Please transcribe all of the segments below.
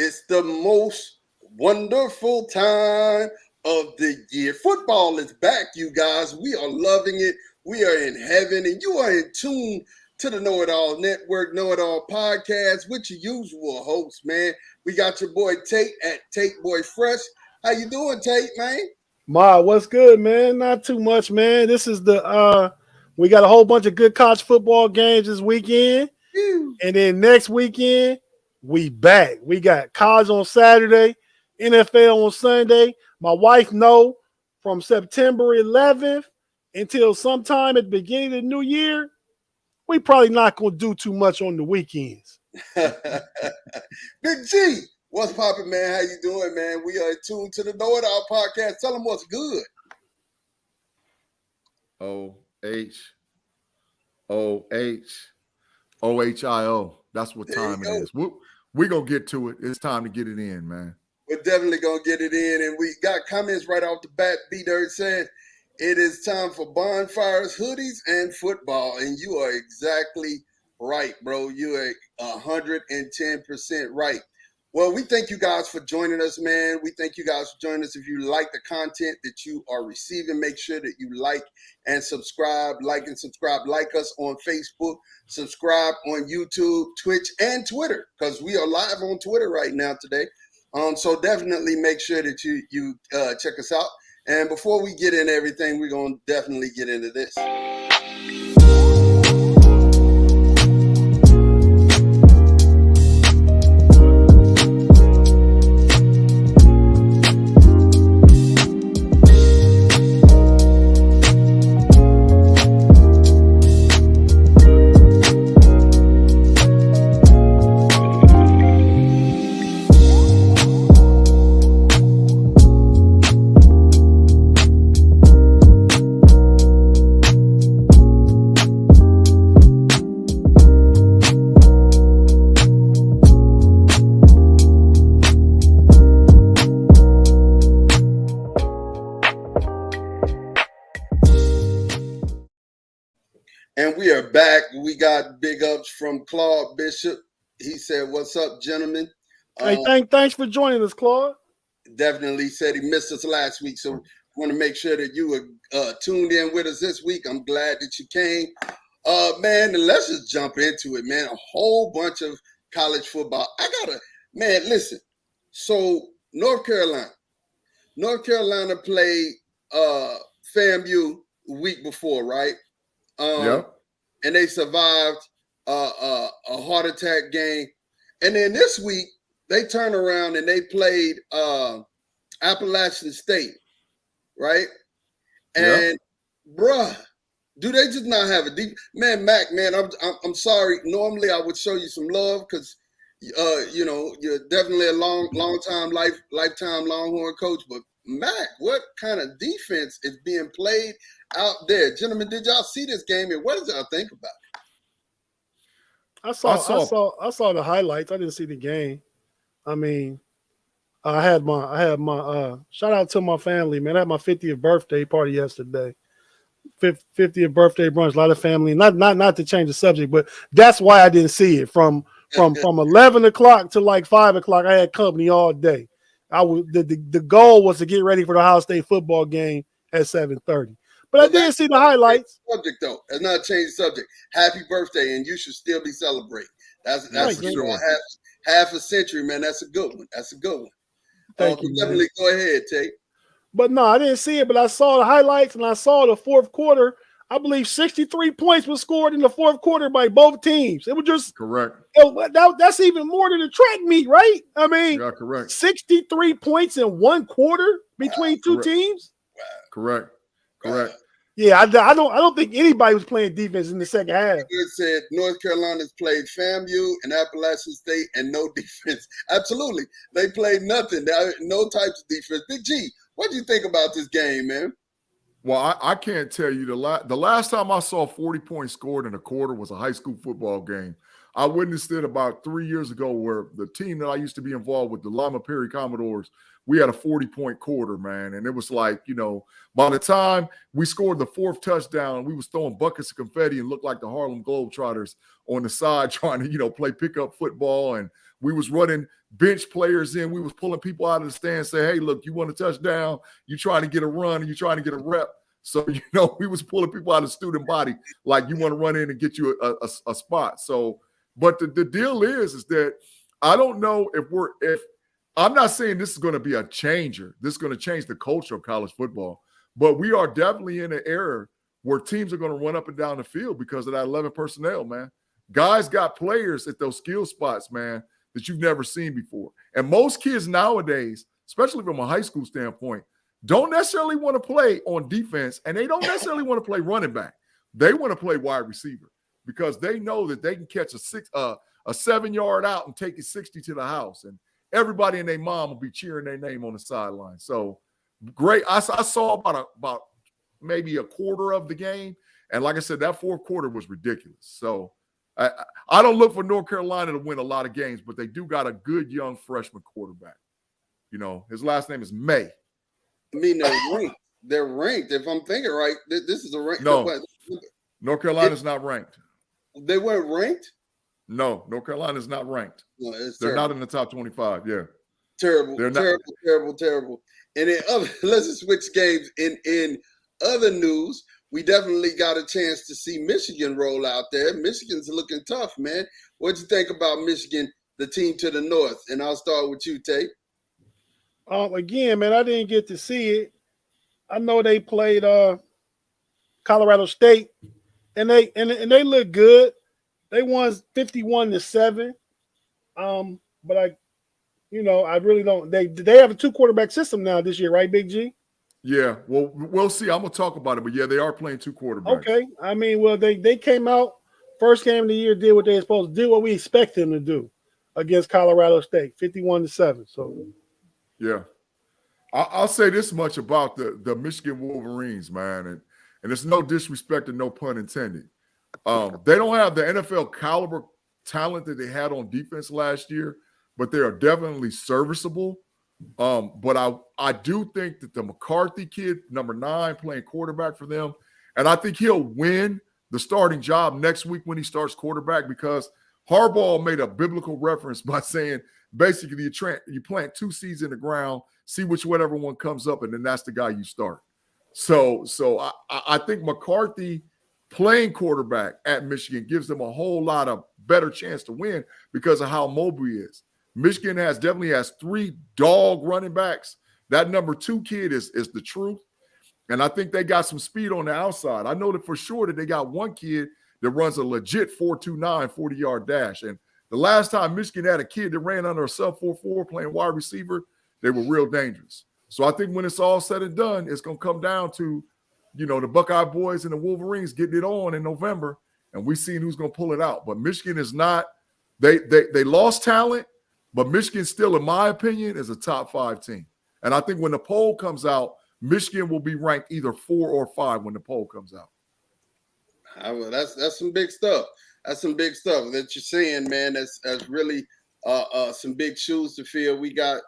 It's the most wonderful time of the year. Football is back, you guys. We are loving it. We are in heaven, and you are in tune to the KnoItAllz Network, KnoItAllz Podcast with your usual host, man. We got your boy Tate at Tate Boy Fresh. How you doing, Tate, man? What's good, man? Not too much, man. This is we got a whole bunch of good college football games this weekend. Whew. And then next weekend, we back. We got college on Saturday, NFL on Sunday. My wife know from September 11th until sometime at the beginning of the new year, we probably not going to do too much on the weekends. Big G, what's poppin', man? How you doing, man? We are tuned to the KnoItAllz Podcast. Tell them what's good. OHIO. That's what time it is. We're going to get to it. It's time to get it in, man. We're definitely going to get it in. And we got comments right off the bat. B-Dirt said, it is time for bonfires, hoodies, and football. And you are exactly right, bro. You are 110% right. Well, we thank you guys for joining us, man. We thank you guys for joining us. If you like the content that you are receiving, make sure that you like and subscribe. Like and subscribe. Like us on Facebook. Subscribe on YouTube, Twitch, and Twitter, because we are live on Twitter right now today. So definitely make sure that you check us out. And before we get into everything, we're going to definitely get into this. And we are back. We got big ups from Claude Bishop. He said, "What's up, gentlemen?" Hey, thanks for joining us, Claude. Definitely said he missed us last week, so we want to make sure that you were tuned in with us this week. I'm glad that you came. Man, let's just jump into it, man. A whole bunch of college football. Listen. So North Carolina played FAMU the week before, right? And they survived a heart attack game. And then this week, they turned around and they played Appalachian State, right? And, bruh, do they just not have a deep – man, Mac, man, I'm sorry. Normally, I would show you some love because, you're definitely a lifetime Longhorn coach. But, Mac, what kind of defense is being played out there? Gentlemen, did y'all see this game, and what did y'all think about it? I saw the highlights. I didn't see the game. I mean, I had my shout out to my family, man. I had my 50th birthday party yesterday. 50th birthday brunch, a lot of family. Not to change the subject, but that's why I didn't see it. From 11 o'clock to like 5 o'clock, I had company all day. The goal was to get ready for the Ohio State football game at 7:30. But I did see the highlights. Subject though, that's not a change subject. Happy birthday, and you should still be celebrating. That's for sure. Half a century, man. That's a good one. Thank you. Definitely go ahead, Tate. But no, I didn't see it. But I saw the highlights, and I saw the fourth quarter. I believe 63 points was scored in the fourth quarter by both teams. It was just correct. That's even more than a track meet, right? I mean, correct. 63 points in one quarter between two teams. Correct. Yeah, I don't think anybody was playing defense in the second half. It said North Carolina's played FAMU and Appalachian State and no defense. Absolutely, they played nothing. No types of defense. Big G, what do you think about this game, man? Well, I can't tell you the last time I saw 40 points scored in a quarter was a high school football game. I witnessed it about 3 years ago where the team that I used to be involved with, the Lima Perry Commodores, we had a 40-point quarter, man. And it was like, by the time we scored the fourth touchdown, we was throwing buckets of confetti and looked like the Harlem Globetrotters on the side trying to, play pickup football. And We was running bench players in. We was pulling people out of the stand, say, hey, look, you want a touchdown? You trying to get a run? You trying to get a rep? So, we was pulling people out of the student body, like you want to run in and get you a spot. So, but the deal is that I don't know if I'm not saying this is going to be a changer. This is going to change the culture of college football, but we are definitely in an era where teams are going to run up and down the field because of that 11 personnel, man. Guys got players at those skill spots, man, that you've never seen before. And most kids nowadays, especially from a high school standpoint, don't necessarily want to play on defense, and they don't necessarily want to play running back. They want to play wide receiver because they know that they can catch a 7-yard out and take it 60 to the house, and everybody and their mom will be cheering their name on the sideline. So great. I saw about maybe a quarter of the game, and like I said, that fourth quarter was ridiculous. So I don't look for North Carolina to win a lot of games, but they do got a good young freshman quarterback. His last name is May. I mean, they're ranked. They're ranked. If I'm thinking right, this is a rank. No, North Carolina's not ranked. They weren't ranked? No, North Carolina's not ranked. No, they're not in the top 25. Yeah. Terrible. Terrible. And then let's just switch games. In other news, we definitely got a chance to see Michigan roll out there. Michigan's looking tough, man. What'd you think about Michigan, the team to the north? And I'll start with you, Tate. Again, man, I didn't get to see it. I know they played Colorado State, and they look good. They won 51-7. But I really don't. They have a 2-quarterback system now this year, right, Big G? Yeah. Well, we'll see. I'm gonna talk about it, but yeah, they are playing 2 quarterbacks. Okay. I mean, well, they came out first game of the year, did what they were supposed to do, what we expect them to do against Colorado State, 51-7. So. Yeah, I'll say this much about the Michigan Wolverines, man, and it's no disrespect and no pun intended. They don't have the NFL caliber talent that they had on defense last year, but they are definitely serviceable. But I do think that the McCarthy kid, number 9, playing quarterback for them, and I think he'll win the starting job next week when he starts quarterback, because Harbaugh made a biblical reference by saying, basically, you plant 2 seeds in the ground, see whichever one comes up, and then that's the guy you start. So I think McCarthy playing quarterback at Michigan gives them a whole lot of better chance to win because of how mobile he is. Michigan definitely has 3 dog running backs. That number 2 kid is the truth, and I think they got some speed on the outside. I know that for sure that they got one kid that runs a legit 4.29 40-yard dash, and the last time Michigan had a kid that ran under a sub 4.4 playing wide receiver, they were real dangerous. So I think when it's all said and done, it's going to come down to, the Buckeye boys and the Wolverines getting it on in November, and we seen who's going to pull it out. But Michigan is not – they lost talent, but Michigan still, in my opinion, is a top 5 team. And I think when the poll comes out, Michigan will be ranked either 4 or 5 when the poll comes out. That's some big stuff. That's some big stuff that you're saying, man. That's really some big shoes to fill. We got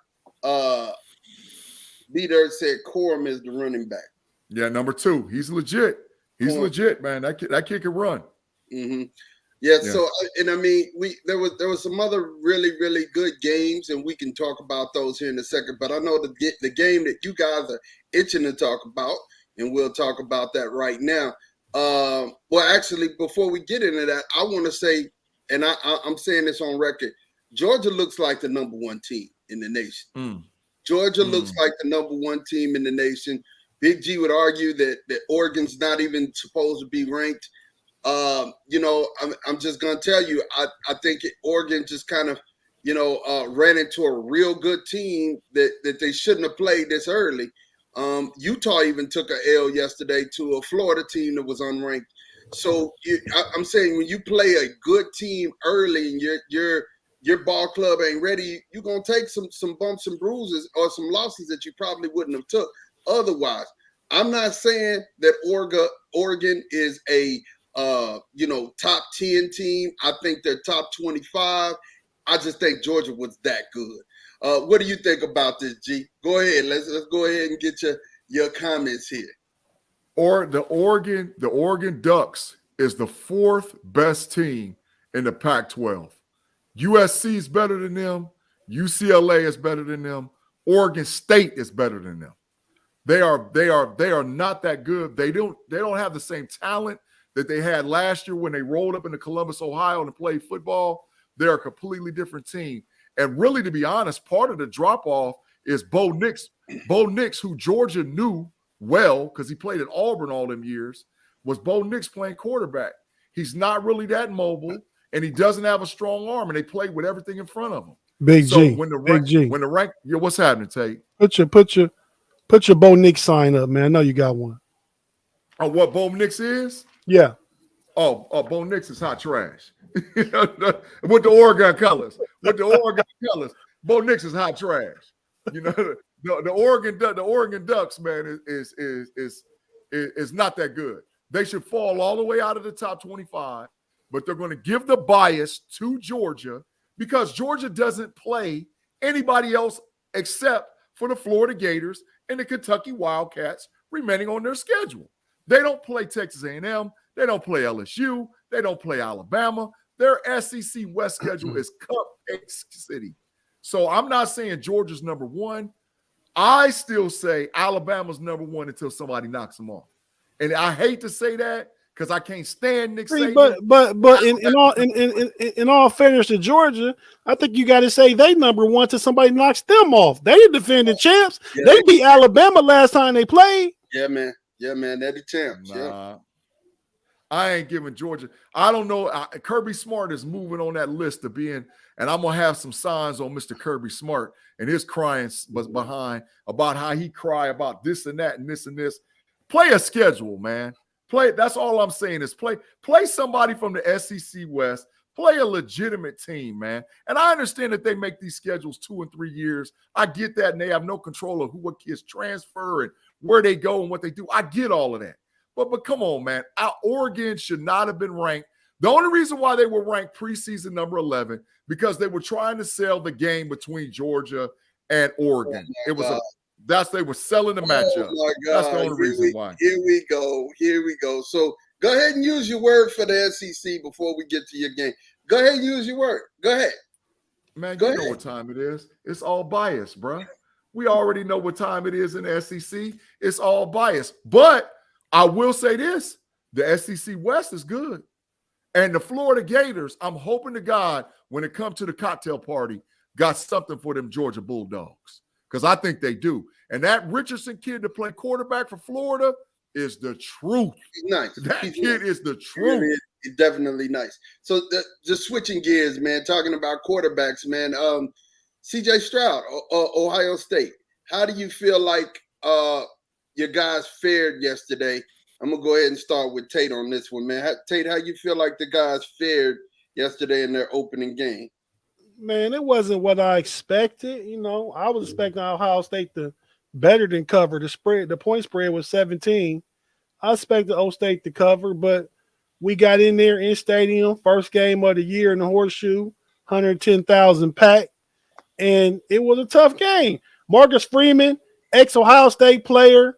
B-Dirt said Corum is the running back. Yeah, number 2. He's legit. He's legit, man. That kid can run. Mm-hmm. Yeah. So, and I mean, there was some other really, really good games, and we can talk about those here in a second. But I know the game that you guys are itching to talk about, and we'll talk about that right now. Well, actually, before we get into that, I want to say, and I'm saying this on record, Georgia looks like the number 1 team in the nation. Georgia looks like the number 1 team in the nation. Big G would argue that Oregon's not even supposed to be ranked. I'm just going to tell you, I think Oregon just kind of, ran into a real good team that they shouldn't have played this early. Utah even took an L yesterday to a Florida team that was unranked. So I'm saying when you play a good team early and your ball club ain't ready, you're gonna take some bumps and bruises or some losses that you probably wouldn't have took otherwise. I'm not saying that Oregon is a top 10 team. I think they're top 25. I just think Georgia was that good. What do you think about this, G? Go ahead. Let's go ahead and get your comments here. Or the Oregon Ducks is the 4th best team in the Pac-12. USC is better than them. UCLA is better than them. Oregon State is better than them. They are not that good. They don't have the same talent that they had last year when they rolled up into Columbus, Ohio, and played football. They're a completely different team. And really, to be honest, part of the drop-off is Bo Nix. Bo Nix, who Georgia knew well because he played at Auburn all them years, was Bo Nix playing quarterback. He's not really that mobile, and he doesn't have a strong arm, and they play with everything in front of him. Big so G. When the rank, what's happening, Tate? Put your Bo Nix sign up, man. I know you got one. Oh, what Bo Nix is? Yeah. Oh, Bo Nix is hot trash. With the Oregon colors. Bo Nix is hot trash. The Oregon Ducks, man, is not that good. They should fall all the way out of the top 25, but they're going to give the bias to Georgia because Georgia doesn't play anybody else except for the Florida Gators and the Kentucky Wildcats remaining on their schedule. They don't play Texas A&M. They don't play LSU. They don't play Alabama. Their SEC West schedule is Cupcake City. So I'm not saying Georgia's number one. I still say Alabama's number one until somebody knocks them off. And I hate to say that because I can't stand Nick Saban. But in all fairness to Georgia, I think you got to say they number one till somebody knocks them off. They the defending champs. Yeah, they beat Alabama last time they played. Yeah, man. They're the champs. Nah. Yeah. I ain't giving Georgia. I don't know. Kirby Smart is moving on that list of being, and I'm going to have some signs on Mr. Kirby Smart and his crying was behind about how he cry about this and that and this and this. Play a schedule, man. That's all I'm saying is play somebody from the SEC West. Play a legitimate team, man. And I understand that they make these schedules 2 and 3 years. I get that, and they have no control of what kids transfer and where they go and what they do. I get all of that. But come on, man. Oregon should not have been ranked. The only reason why they were ranked preseason number 11 because they were trying to sell the game between Georgia and Oregon. They were selling the matchup. Oh my God. That's the only reason why. Here we go. So go ahead and use your word for the SEC before we get to your game. Go ahead and use your word. Go ahead. Man, you know what time it is. It's all bias, bro. We already know what time it is in the SEC. It's all bias. But I will say this, the SEC West is good. And the Florida Gators, I'm hoping to God, when it comes to the cocktail party, got something for them Georgia Bulldogs. Because I think they do. And that Richardson kid to play quarterback for Florida is the truth. He's nice. That kid is the truth. He's definitely nice. So just switching gears, man, talking about quarterbacks, man. CJ Stroud, Ohio State. How do you feel like your guys fared yesterday? I'm going to go ahead and start with Tate on this one, man. Tate, how you feel like the guys fared yesterday in their opening game? Man, it wasn't what I expected. I was expecting Ohio State to better than cover. The spread, the point spread was 17. I expected O State to cover, but we got in there in stadium, first game of the year in the Horseshoe, 110,000 pack, and it was a tough game. Marcus Freeman, ex-Ohio State player,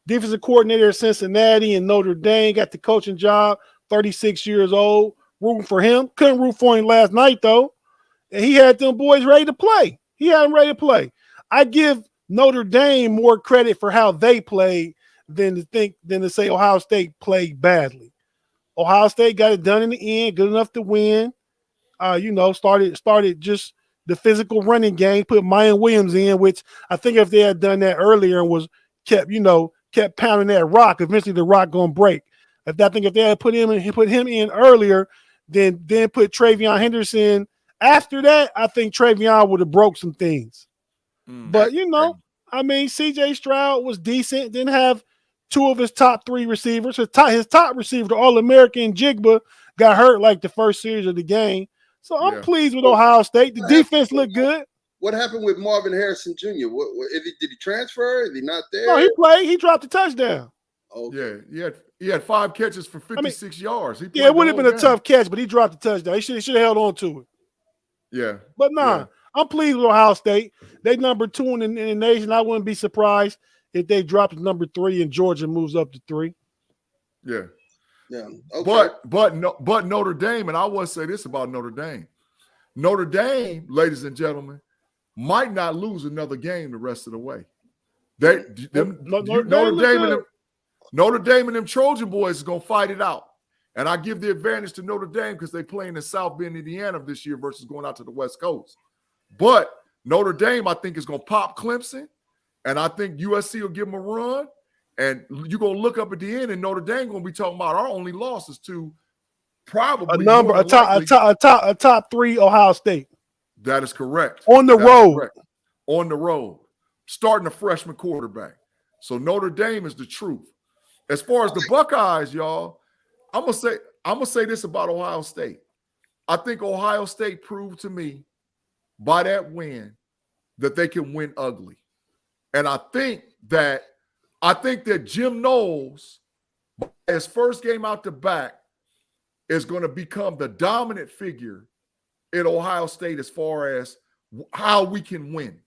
defensive coordinator at Cincinnati and Notre Dame, got the coaching job, 36 years old, rooting for him. Couldn't root for him last night, though. And he had them boys ready to play. I give Notre Dame more credit for how they played than to say Ohio State played badly. Ohio State got it done in the end, good enough to win. Started just the physical running game, put Mayan Williams in, which I think if they had done that earlier and kept pounding that rock, eventually the rock gonna break. If they had put him in earlier, then put Travion Henderson after that, I think Travion would have broke some things. But CJ Stroud was decent. Didn't have two of his top three receivers. His top receiver, the All-American Jigba, got hurt like the first series of the game. So I'm pleased with Ohio State. The defense looked good. What happened with Marvin Harrison Jr.? Did he transfer? Is he not there? No, he played. He dropped a touchdown. Okay. Yeah, he had 5 catches for 56 yards. It would have been a tough catch, but he dropped a touchdown. He should have held on to it. Yeah. But I'm pleased with Ohio State. They number 2 in the nation. I wouldn't be surprised if they dropped to number 3 and Georgia moves up to 3. Yeah. Yeah. Okay. But Notre Dame, and I want to say this about Notre Dame. Notre Dame, ladies and gentlemen, might not lose another game the rest of the way. Notre Dame and them Trojan boys is going to fight it out. And I give the advantage to Notre Dame because they're playing in South Bend, Indiana this year versus going out to the West Coast. But Notre Dame, I think, is going to pop Clemson. And I think USC will give them a run. And you're going to look up at the end, and Notre Dame going to be talking about our only losses to probably a top 3 Ohio State. That is correct. On the road. Correct. On the road. Starting a freshman quarterback. So Notre Dame is the truth. As far as the Buckeyes, y'all, I'm gonna say this about Ohio State. I think Ohio State proved to me by that win that they can win ugly. And I think that Jim Knowles, his first game out the back, is going to become the dominant figure in Ohio State as far as how we can win.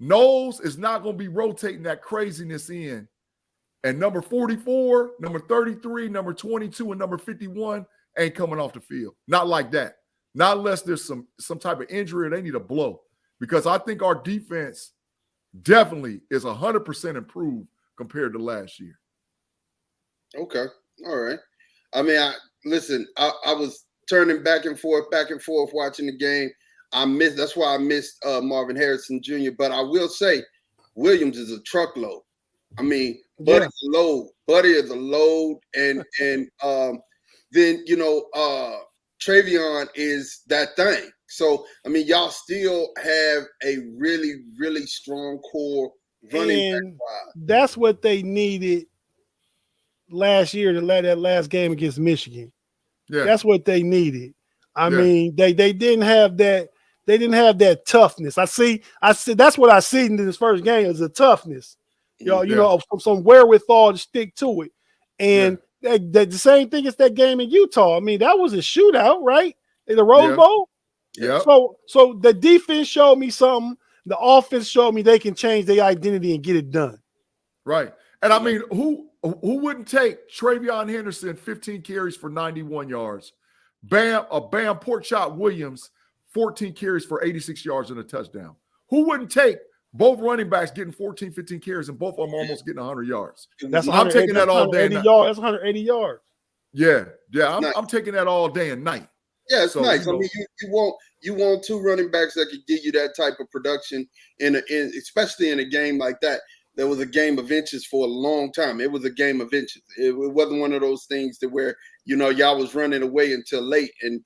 Knowles is not going to be rotating that craziness in. And number 44, number 33, number 22, and number 51 ain't coming off the field. Not like that. Not unless there's some type of injury or they need a blow. Because I think our defense definitely is 100% improved compared to last year. Okay. All right. I mean, I was turning back and forth watching the game. That's why I missed Marvin Harrison Jr. But I will say Williams is a truckload. I mean, Buddy is a load. And then, Travion is that thing. So, I mean, y'all still have a really, really strong core running back. That's what they needed last year to let that last game against Michigan. Yeah. That's what they needed. I mean, they didn't have that. They didn't have that toughness. I see. That's what I see in this first game is a toughness. Some wherewithal to stick to it. And the same thing as that game in Utah. I mean, that was a shootout, right? In the Rose Bowl. Yeah. So the defense showed me something. The offense showed me they can change their identity and get it done. Right. And I mean, who wouldn't take Travion Henderson 15 carries for 91 yards? Bam Porkchop Williams 14 carries for 86 yards and a touchdown. Who wouldn't take both running backs getting 14, 15 carries and both of them almost getting 100 yards? I'm taking that all day and night. That's 180 yards. Yeah. I'm taking that all day and night. Yeah, it's nice. I mean, you want two running backs that could give you that type of production especially in a game like that. There was a game of inches for a long time. It was a game of inches. It wasn't one of those things to where y'all was running away until late. And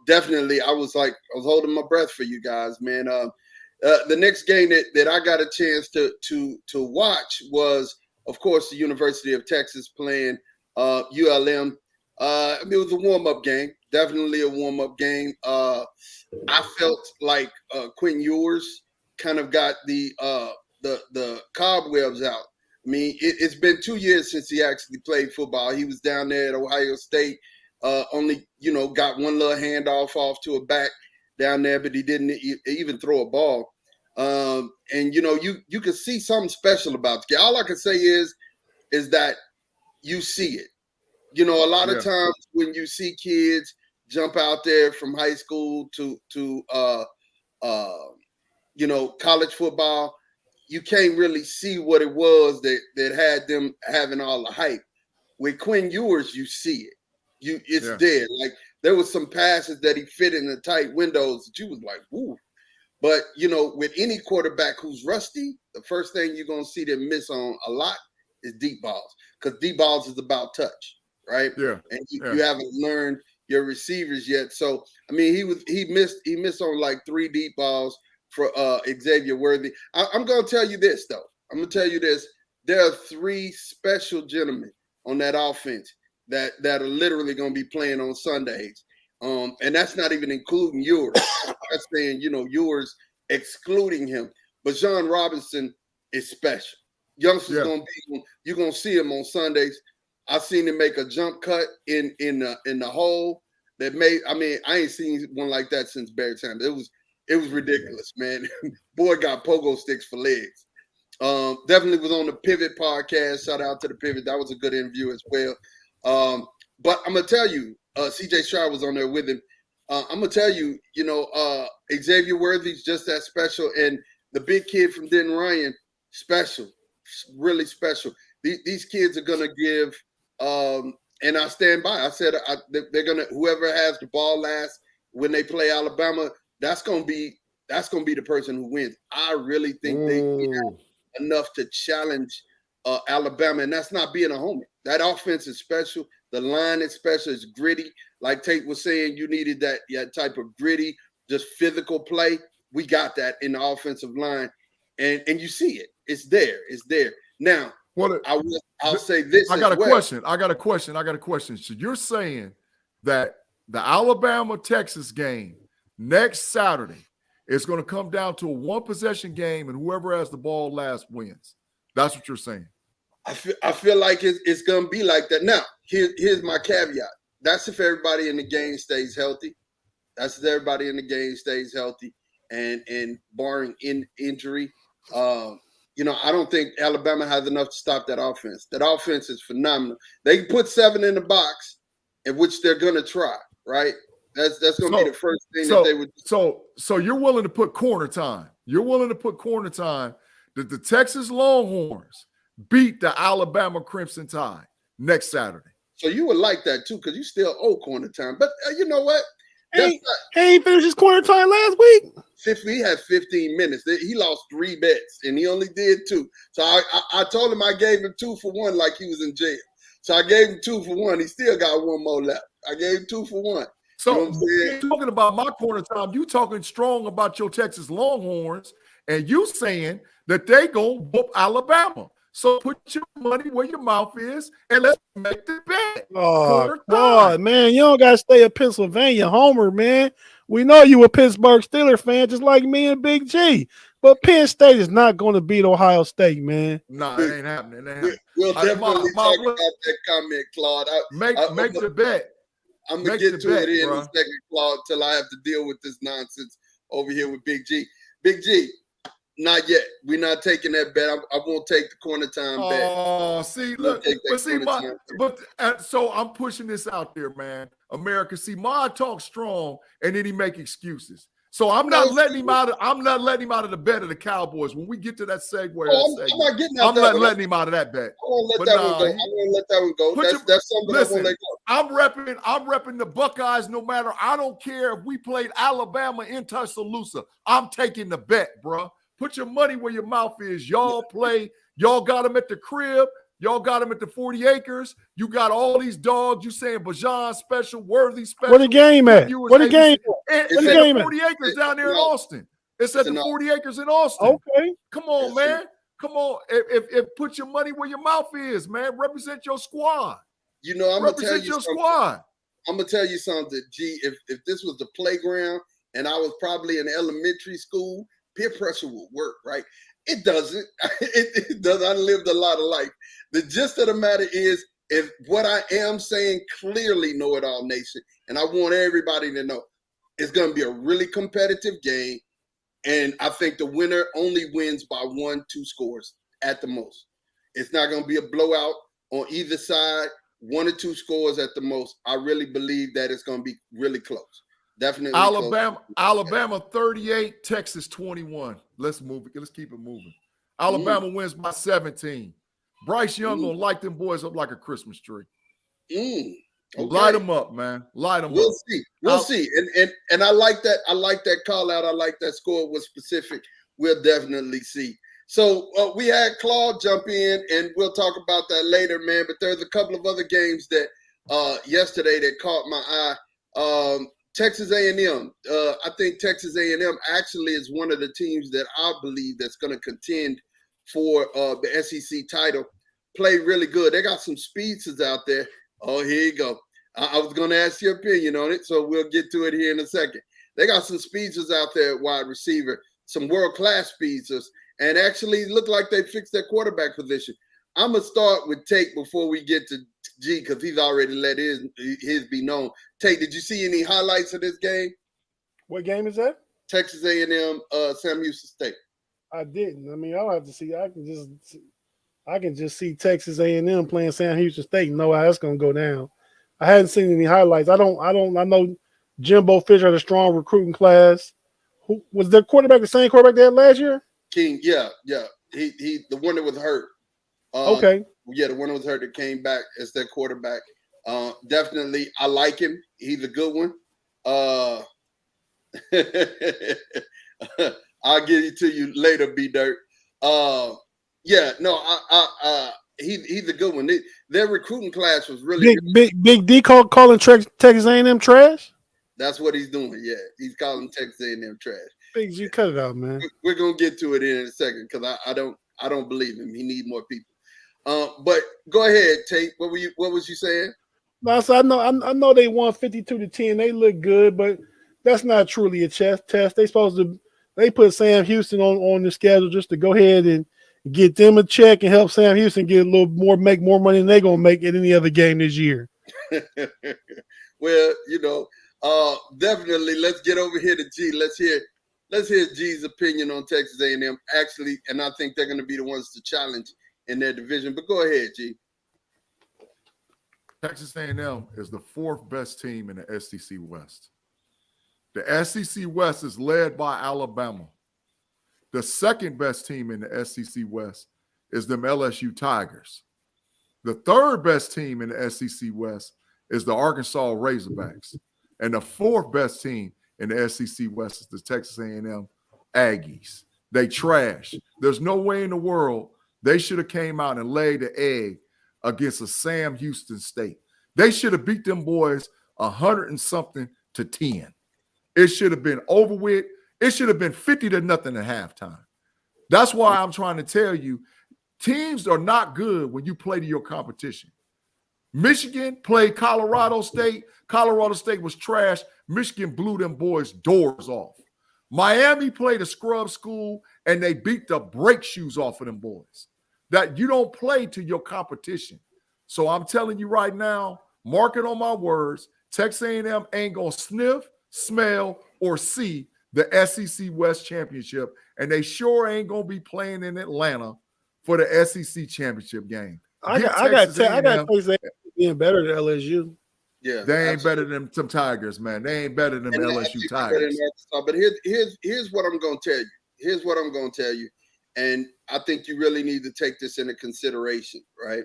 definitely, I was holding my breath for you guys, man. The next game that I got a chance to watch was, of course, the University of Texas playing ULM. It was a warm-up game. Definitely a warm-up game. I felt like Quinn Ewers kind of got the cobwebs out. I mean, it's been 2 years since he actually played football. He was down there at Ohio State, only, got one little handoff off to a back down there, but he didn't even throw a ball. And, you could see something special about the game. All I can say is that you see it. A lot of times when you see kids jump out there from high school to college football, you can't really see what it was that had them having all the hype. With Quinn Ewers, you see it. It's there. Like there was some passes that he fit in the tight windows that you was like, woo. But with any quarterback who's rusty, the first thing you're gonna see them miss on a lot is deep balls, because deep balls is about touch, right? Yeah. And you haven't learned your receivers yet. So I mean, he missed on like 3 deep balls for Xavier Worthy. I'm going to tell you this, though. I'm going to tell you this. There are 3 special gentlemen on that offense that are literally going to be playing on Sundays. And that's not even including Ewers. That's saying, Ewers excluding him. But John Robinson is special. Youngster's you're going to see him on Sundays. I've seen him make a jump cut in the hole that I ain't seen one like that since Barry Sanders. It was ridiculous, man. Boy got pogo sticks for legs. Definitely was on the Pivot podcast. Shout out to the Pivot. That was a good interview as well. But I'm going to tell you, CJ Stroud was on there with him. I'm gonna tell you, Xavier Worthy's just that special, and the big kid from Denton Ryan, special, really special. These kids are gonna give, and I stand by. I said they're gonna, whoever has the ball last when they play Alabama, that's gonna be the person who wins. I really think they have enough to challenge Alabama, and that's not being a homer. That offense is special. The line is special. It's gritty. Like Tate was saying, you needed that type of gritty, just physical play. We got that in the offensive line, and you see it. It's there. It's there. Now, I'll say this. I got a question. So you're saying that the Alabama-Texas game next Saturday is going to come down to a one-possession game, and whoever has the ball last wins. That's what you're saying. I feel like it's going to be like that. Now, here's my caveat. That's if everybody in the game stays healthy. That's if everybody in the game stays healthy and barring injury. I don't think Alabama has enough to stop that offense. That offense is phenomenal. They can put 7 in the box, in which they're going to try, right? That's going to be the first thing that they would do. So you're willing to put corner time. You're willing to put corner time that the Texas Longhorns beat the Alabama Crimson Tide next Saturday. So you would like that too, because you still owe corner time. But you know what? He finished his corner time last week. He had 15 minutes. He lost 3 bets, and he only did 2. So I told him I gave him 2 for 1 like he was in jail. So I gave him 2 for 1. He still got 1 more left. I gave him 2 for 1. So you're talking about my corner time. You talking strong about your Texas Longhorns, and you saying that they gonna whoop Alabama. So put your money where your mouth is, and let's make the bet. Oh, God, man, you don't got to stay a Pennsylvania homer, man. We know you a Pittsburgh Steelers fan, just like me and Big G. But Penn State is not going to beat Ohio State, man. No, it ain't happening. We'll definitely talk about that comment, Claude. Make the bet. I'm going to get to it in a second, Claude, till I have to deal with this nonsense over here with Big G. Big G. Not yet. We're not taking that bet. I won't take the corner time bet. Oh, see, look. So I'm pushing this out there, man. America, see, Ma talks strong, and then he make excuses. So I'm not letting him out of the bet of the Cowboys. When we get to that segue, I'm not letting him out of that bet. I won't let that one go. That's something I won't let go. I'm repping the Buckeyes no matter. I don't care if we played Alabama in Tuscaloosa. I'm taking the bet, bro. Put your money where your mouth is. Y'all play. Y'all got them at the crib. Y'all got them at the 40 acres. You got all these dogs. You saying Bajan special, Worthy special. Where the game at? Where the game? It's at the 40 acres down there in Austin. It's at the 40 acres in Austin. Okay. Come on, man. Come on. If put your money where your mouth is, man. Represent your squad. I'm going to tell you your squad. I'm going to tell you something, G. If this was the playground and I was probably in elementary school, peer pressure will work, right? It doesn't. It doesn't. I lived a lot of life. The gist of the matter is, if what I am saying clearly, KnoItAllz Nation, and I want everybody to know, it's going to be a really competitive game, and I think the winner only wins by 1-2 scores at the most. It's not going to be a blowout on either side, 1 or 2 scores at the most. I really believe that it's going to be really close. Definitely. Alabama 38, Texas 21. Let's move it. Let's keep it moving. Alabama wins by 17. Bryce Young gonna light them boys up like a Christmas tree. Okay. Light them up, man. Light them up. We'll see. And I like that. I like that call out. I like that score was specific. We'll definitely see. So we had Claude jump in, and we'll talk about that later, man. But there's a couple of other games that yesterday that caught my eye. Texas A&M. I think Texas A&M actually is one of the teams that I believe that's going to contend for the SEC title. Play really good. They got some speedsters out there. Oh, here you go. I was going to ask your opinion on it, so we'll get to it here in a second. They got some speedsters out there at wide receiver, some world-class speedsters, and actually look like they fixed their quarterback position. I'm going to start with Tate before we get to G, because he's already let his be known. Tate, did you see any highlights of this game? What game is that? Texas A&M, Sam Houston State. I didn't. I mean, I don't have to see. I can just see Texas A&M playing Sam Houston State and know how that's going to go down. I hadn't seen any highlights. I know Jimbo Fisher had a strong recruiting class. Who was their quarterback? The same quarterback they had last year? King, yeah. He the one that was hurt. Okay. Yeah, the one that was hurt that came back as their quarterback. Definitely, I like him. He's a good one. I'll give it to you later, B Dirt. Yeah, no, he's a good one. Their recruiting class was really Big D calling Texas A&M trash. That's what he's doing. Yeah, he's calling Texas A&M trash. Big G, cut it out, man. We're gonna get to it in a second because I don't believe him. He needs more people. But go ahead, Tate. What was you saying? No, so I know they won 52-10. They look good, but that's not truly a chess test. They put Sam Houston on the schedule just to go ahead and get them a check and help Sam Houston get a little more, make more money than they're gonna make in any other game this year. Well, definitely. Let's get over here to G. Let's hear G's opinion on Texas A&M. Actually, and I think they're going to be the ones to challenge in their division. But go ahead, G. Texas A&M is the fourth best team in the SEC West. The SEC West is led by Alabama. The second best team in the SEC West is them LSU Tigers. The third best team in the SEC West is the Arkansas Razorbacks. And the fourth best team in the SEC West is the Texas A&M Aggies. They trash. There's no way in the world they should have came out and laid the egg against a Sam Houston State. They should have beat them boys 100 and something to 10. It should have been over with. It should have been 50-0 at halftime. That's why I'm trying to tell you, teams are not good when you play to your competition. Michigan played Colorado State. Colorado State was trash. Michigan blew them boys' doors off. Miami played a scrub school, and they beat the brake shoes off of them boys. That you don't play to your competition. So I'm telling you right now, mark it on my words, Texas A&M ain't going to sniff, smell, or see the SEC West Championship, and they sure ain't going to be playing in Atlanta for the SEC Championship game. I got Texas A&M being better than LSU. Yeah, they ain't better than some Tigers, man. They ain't better than LSU Tigers. But here's what I'm going to tell you. Here's what I'm going to tell you, and I think you really need to take this into consideration, right?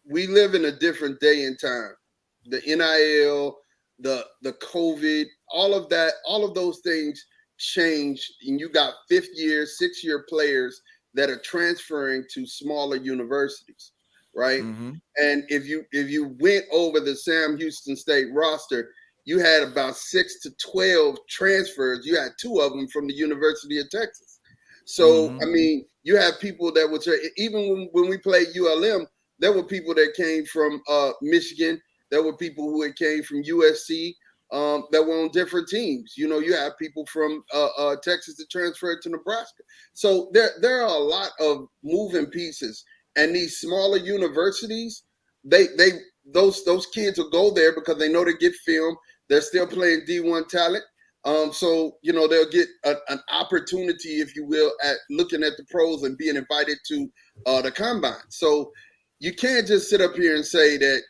We live in a different day and time. The NIL, the COVID, all of that, all of those things changed, and you got 5th-year, 6-year players that are transferring to smaller universities, right? Mm-hmm. And if you went over the Sam Houston State roster, you had about 6 to 12 transfers. You had 2 of them from the University of Texas. So, I mean, you have people that would even when we played ULM, there were people that came from Michigan. There were people who had came from USC that were on different teams. You have people from Texas that transferred to Nebraska. So there are a lot of moving pieces. And these smaller universities, those kids will go there because they know they get film. They're still playing D1 talent. So they'll get an opportunity, if you will, at looking at the pros and being invited to the combine. So you can't just sit up here and say that,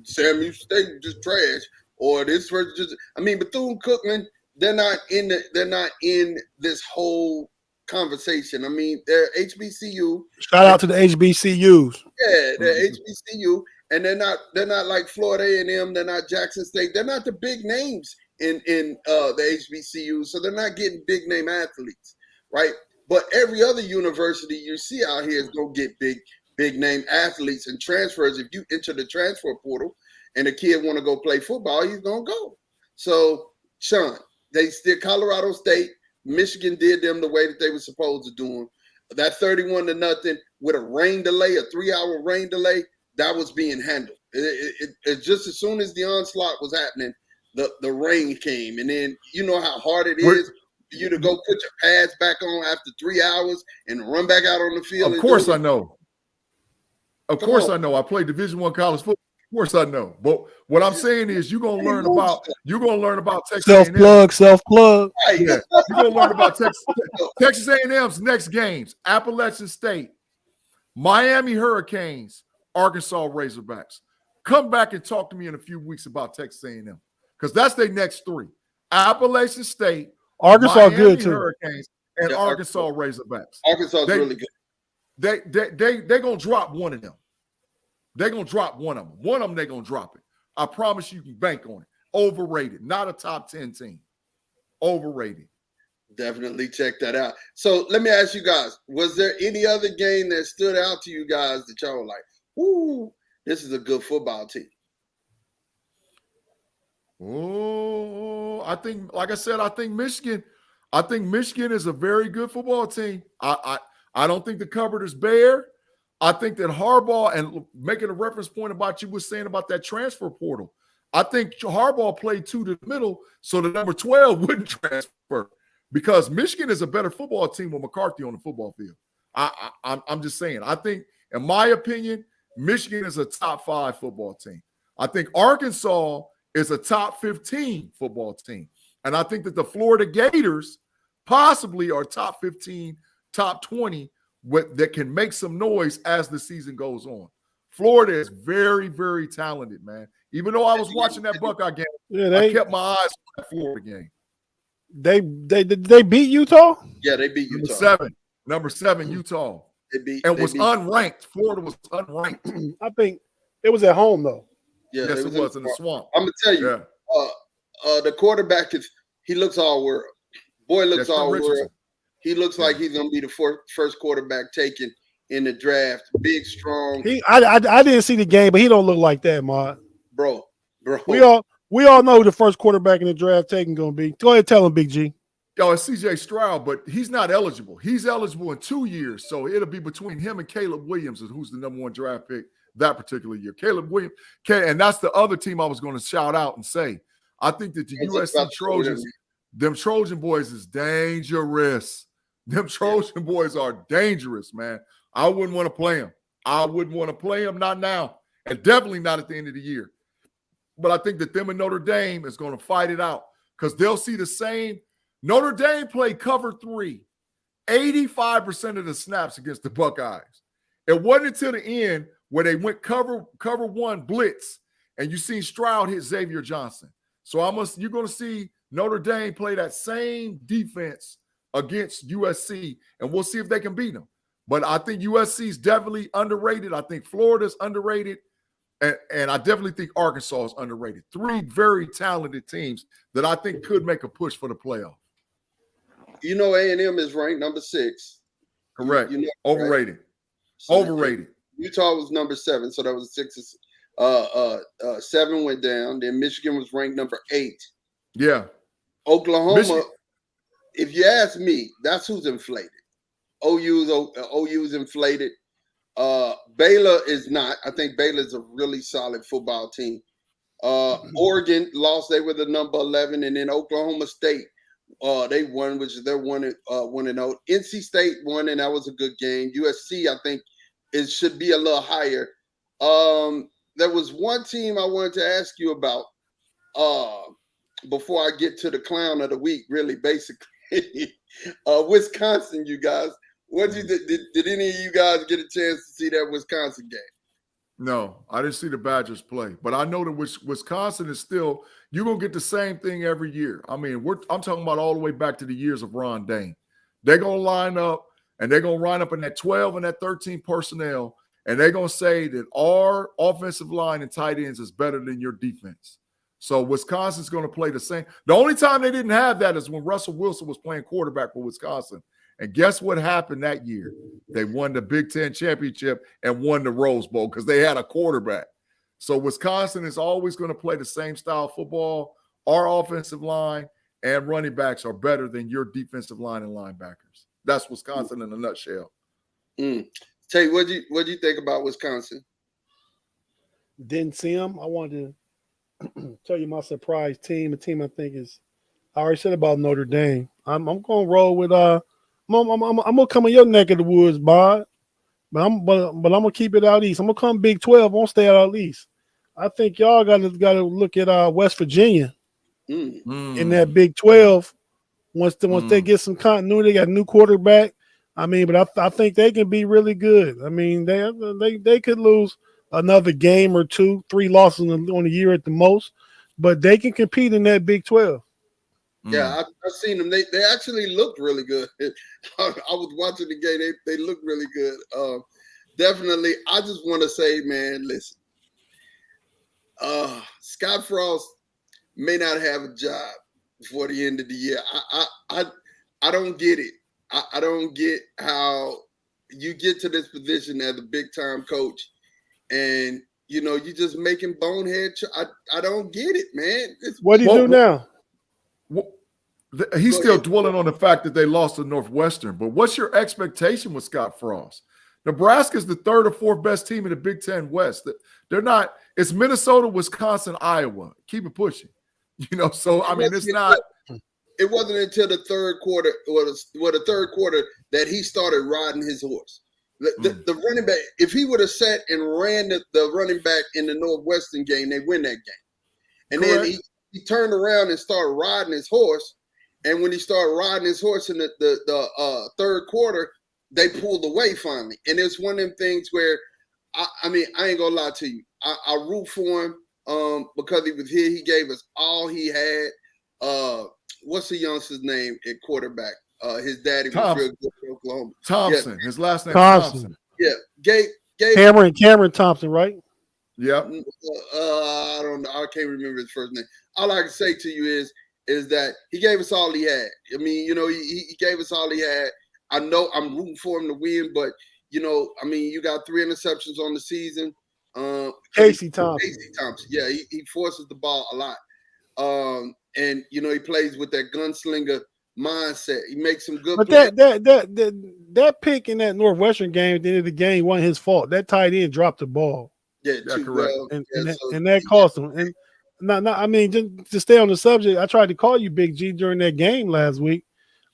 Sam Houston State is just trash, or this person just. I mean, Bethune-Cookman, they're not in this whole conversation. I mean, they're HBCU. Shout out to the HBCUs. Yeah, they're HBCU, and they're not like Florida A&M. They're not Jackson State. They're not the big names in the HBCU, so they're not getting big name athletes, right? But every other university you see out here is gonna get big name athletes and transfers. If you enter the transfer portal and a kid want to go play football, he's gonna go. So, Sean, they still Colorado State, Michigan did them the way that they were supposed to do them. That 31-0 with a rain delay, a 3-hour rain delay, that was being handled. It just as soon as the onslaught was happening, the rain came, and then you know how hard it is for you to go put your pads back on after 3 hours and run back out on the field. Of course I know. Of course I know. I played Division I college football. Of course I know. But what I'm saying is you're gonna learn about Texas A&M. Self-plug. Right. Yeah. You're gonna learn about Texas A&M's next games: Appalachian State, Miami Hurricanes, Arkansas Razorbacks. Come back and talk to me in a few weeks about Texas A&M. because that's their next three: Appalachian State, Arkansas Miami good too. Hurricanes, and Yeah, Arkansas Razorbacks. Arkansas is really good. They're gonna drop one of them. They're gonna drop one of them. One of them they're gonna drop it. I promise you can bank on it. Overrated, not a top 10 team. Overrated. Definitely check that out. So let me ask you guys, was there any other game that stood out to you guys that y'all were like, "Ooh, this is a good football team"? Oh, I think, like I said, I think Michigan is a very good football team. I don't think the cupboard is bare. I think that Harbaugh, and making a reference point about you was saying about that transfer portal, I think Harbaugh played two to the middle so the number 12 wouldn't transfer, because Michigan is a better football team with McCarthy on the football field. I'm just saying. I think, in my opinion, Michigan is a top 5 football team. I think Arkansas is a top 15 football team. And I think that the Florida Gators possibly are top 15, top 20 that can make some noise as the season goes on. Florida is very, very talented, man. Even though I was watching that Buckeye game, I kept my eyes on that Florida game. They beat Utah? Yeah, they beat Utah. Number 7, Utah. They was unranked. Florida was unranked. I think it was at home, though. Yeah, yes, it was in the swamp. I'm gonna tell you, the quarterback he looks all world. Boy looks all world. He looks like he's gonna be the first quarterback taken in the draft. Big, strong. I didn't see the game, but he don't look like that, Mod. Bro. We all know who the first quarterback in the draft taken gonna be. Go ahead, tell him, Big G. Yo, it's CJ Stroud, but he's not eligible. He's eligible in 2 years, so it'll be between him and Caleb Williams, who's the number 1 draft pick that particular year. Caleb Williams, and that's the other team I was going to shout out and say. I think that the USC Trojans, them Trojan boys is dangerous. Them Trojan boys are dangerous, man. I wouldn't want to play them. Not now, and definitely not at the end of the year. But I think that them and Notre Dame is going to fight it out, because they'll see the same. Notre Dame played cover 3 85% of the snaps against the Buckeyes. It wasn't until the end where they went cover 1 blitz, and you seen Stroud hit Xavier Johnson. So you're going to see Notre Dame play that same defense against USC, and we'll see if they can beat them. But I think USC is definitely underrated. I think Florida's underrated, and I definitely think Arkansas is underrated. 3 very talented teams that I think could make a push for the playoff. You know, A&M is ranked number 6. Correct. You know, overrated. Right? So overrated. Utah was number 7, so that was 6. 7 went down. Then Michigan was ranked number 8. Yeah. Oklahoma, if you ask me, that's who's inflated. OU's inflated. Baylor is not. I think Baylor's a really solid football team. Oregon lost. They were the number 11, and then Oklahoma State. They won, which is their 1-0. NC State won, and that was a good game. USC, I think, it should be a little higher. There was one team I wanted to ask you about before I get to the clown of the week, really, basically. Wisconsin, you guys. What did any of you guys get a chance to see that Wisconsin game? No, I didn't see the Badgers play, but I know that Wisconsin is still, you're going to get the same thing every year. I mean, I'm talking about all the way back to the years of Ron Dane. They're going to line up, and they're going to line up in that 12 and that 13 personnel, and they're going to say that our offensive line and tight ends is better than your defense. So Wisconsin's going to play the same. The only time they didn't have that is when Russell Wilson was playing quarterback for Wisconsin. And guess what happened that year? They won the Big Ten championship and won the Rose Bowl because they had a quarterback. So Wisconsin is always going to play the same style of football. Our offensive line and running backs are better than your defensive line and linebackers. That's Wisconsin in a nutshell. Tate, what do you think about Wisconsin? Didn't see them. I wanted to tell you my surprise team. A team I think is, I already said about Notre Dame. I'm going to roll with I'm gonna come in your neck of the woods, Bod. But I'm gonna keep it out east. I'm gonna come Big 12. I won't stay out east. I think y'all gotta look at West Virginia in that Big 12. Once they get some continuity, they got a new quarterback. I mean, but I think they can be really good. I mean, they could lose another game or 2, 3 losses on the year at the most. but they can compete in that Big 12. Yeah, I've seen them. They actually looked really good. I was watching the game. They looked really good. Definitely. I just want to say, man, listen. Scott Frost may not have a job before the end of the year. I don't get it. I don't get how you get to this position as a big time coach, and you just making bonehead. I don't get it, man. What do you do now? He's still dwelling on the fact that they lost to Northwestern. But what's your expectation with Scott Frost? Nebraska's the third or fourth best team in the Big Ten West. They're not. It's Minnesota, Wisconsin, Iowa. Keep it pushing. So I mean, it's not. It wasn't until the third quarter, the third quarter, that he started riding his horse. The running back, if he would have sat and ran the running back in the Northwestern game, they win that game. And Correct. then he turned around and started riding his horse. And when he started riding his horse in the third quarter, they pulled away finally. And it's one of them things where, I mean, I ain't gonna lie to you. I root for him because he was here. He gave us all he had. What's the youngster's name at quarterback? His daddy was real good for Oklahoma. Thompson. Yeah. His last name Thompson. Thompson. Yeah. Cameron Thompson, right? Yep. I don't know. I can't remember his first name. All I can say to you is that he gave us all he had. I mean, he gave us all he had. I know I'm rooting for him to win, but I mean, you got 3 interceptions on the season. Casey Thompson. Yeah, he forces the ball a lot. And he plays with that gunslinger mindset. He makes some good. But that pick in that Northwestern game at the end of the game wasn't his fault. That tight end dropped the ball. Yeah, too correct. well. And that cost him. And I mean, just to stay on the subject, I tried to call you Big G during that game last week.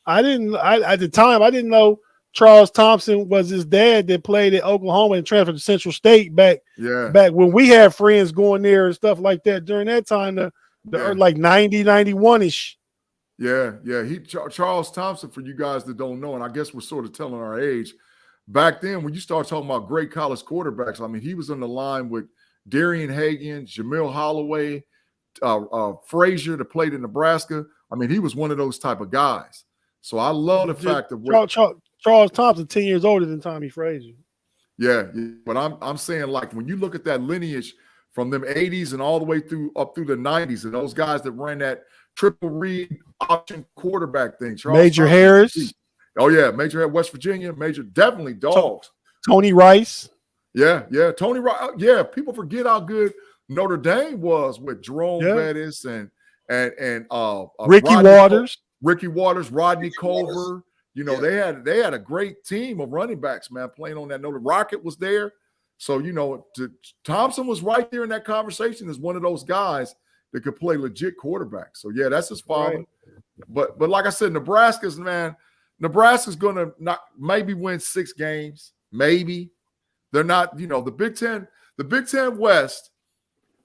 At the time I didn't know Charles Thompson was his dad that played at Oklahoma and transferred to Central State back when we had friends going there and stuff like that during that time. Like 90, 91-ish. Yeah. Charles Thompson, for you guys that don't know, and I guess we're sort of telling our age, back then when you start talking about great college quarterbacks, I mean, he was on the line with Darian Hagan, Jamil Holloway, Frazier that played in Nebraska. I mean, he was one of those type of guys. So I love the fact that Charles Thompson 10 years older than Tommy Frazier. Yeah, but I'm saying, like, when you look at that lineage from them 80s and all the way up through the 90s, and those guys that ran that triple read option quarterback thing. Major Harris. Oh, yeah. Major Harris, West Virginia. Major, definitely dogs. Tony Rice. Yeah. Tony Rice. Yeah, people forget how good Notre Dame was with Jerome Bettis and Ricky Waters, Rodney Culver. They had a great team of running backs, man, playing on that Notre. Rocket was there. So, Thompson was right there in that conversation as one of those guys that could play legit quarterback. So, yeah, that's his father. Right. But like I said, Nebraska's going to not maybe win 6 games. Maybe. They're not, the Big Ten West,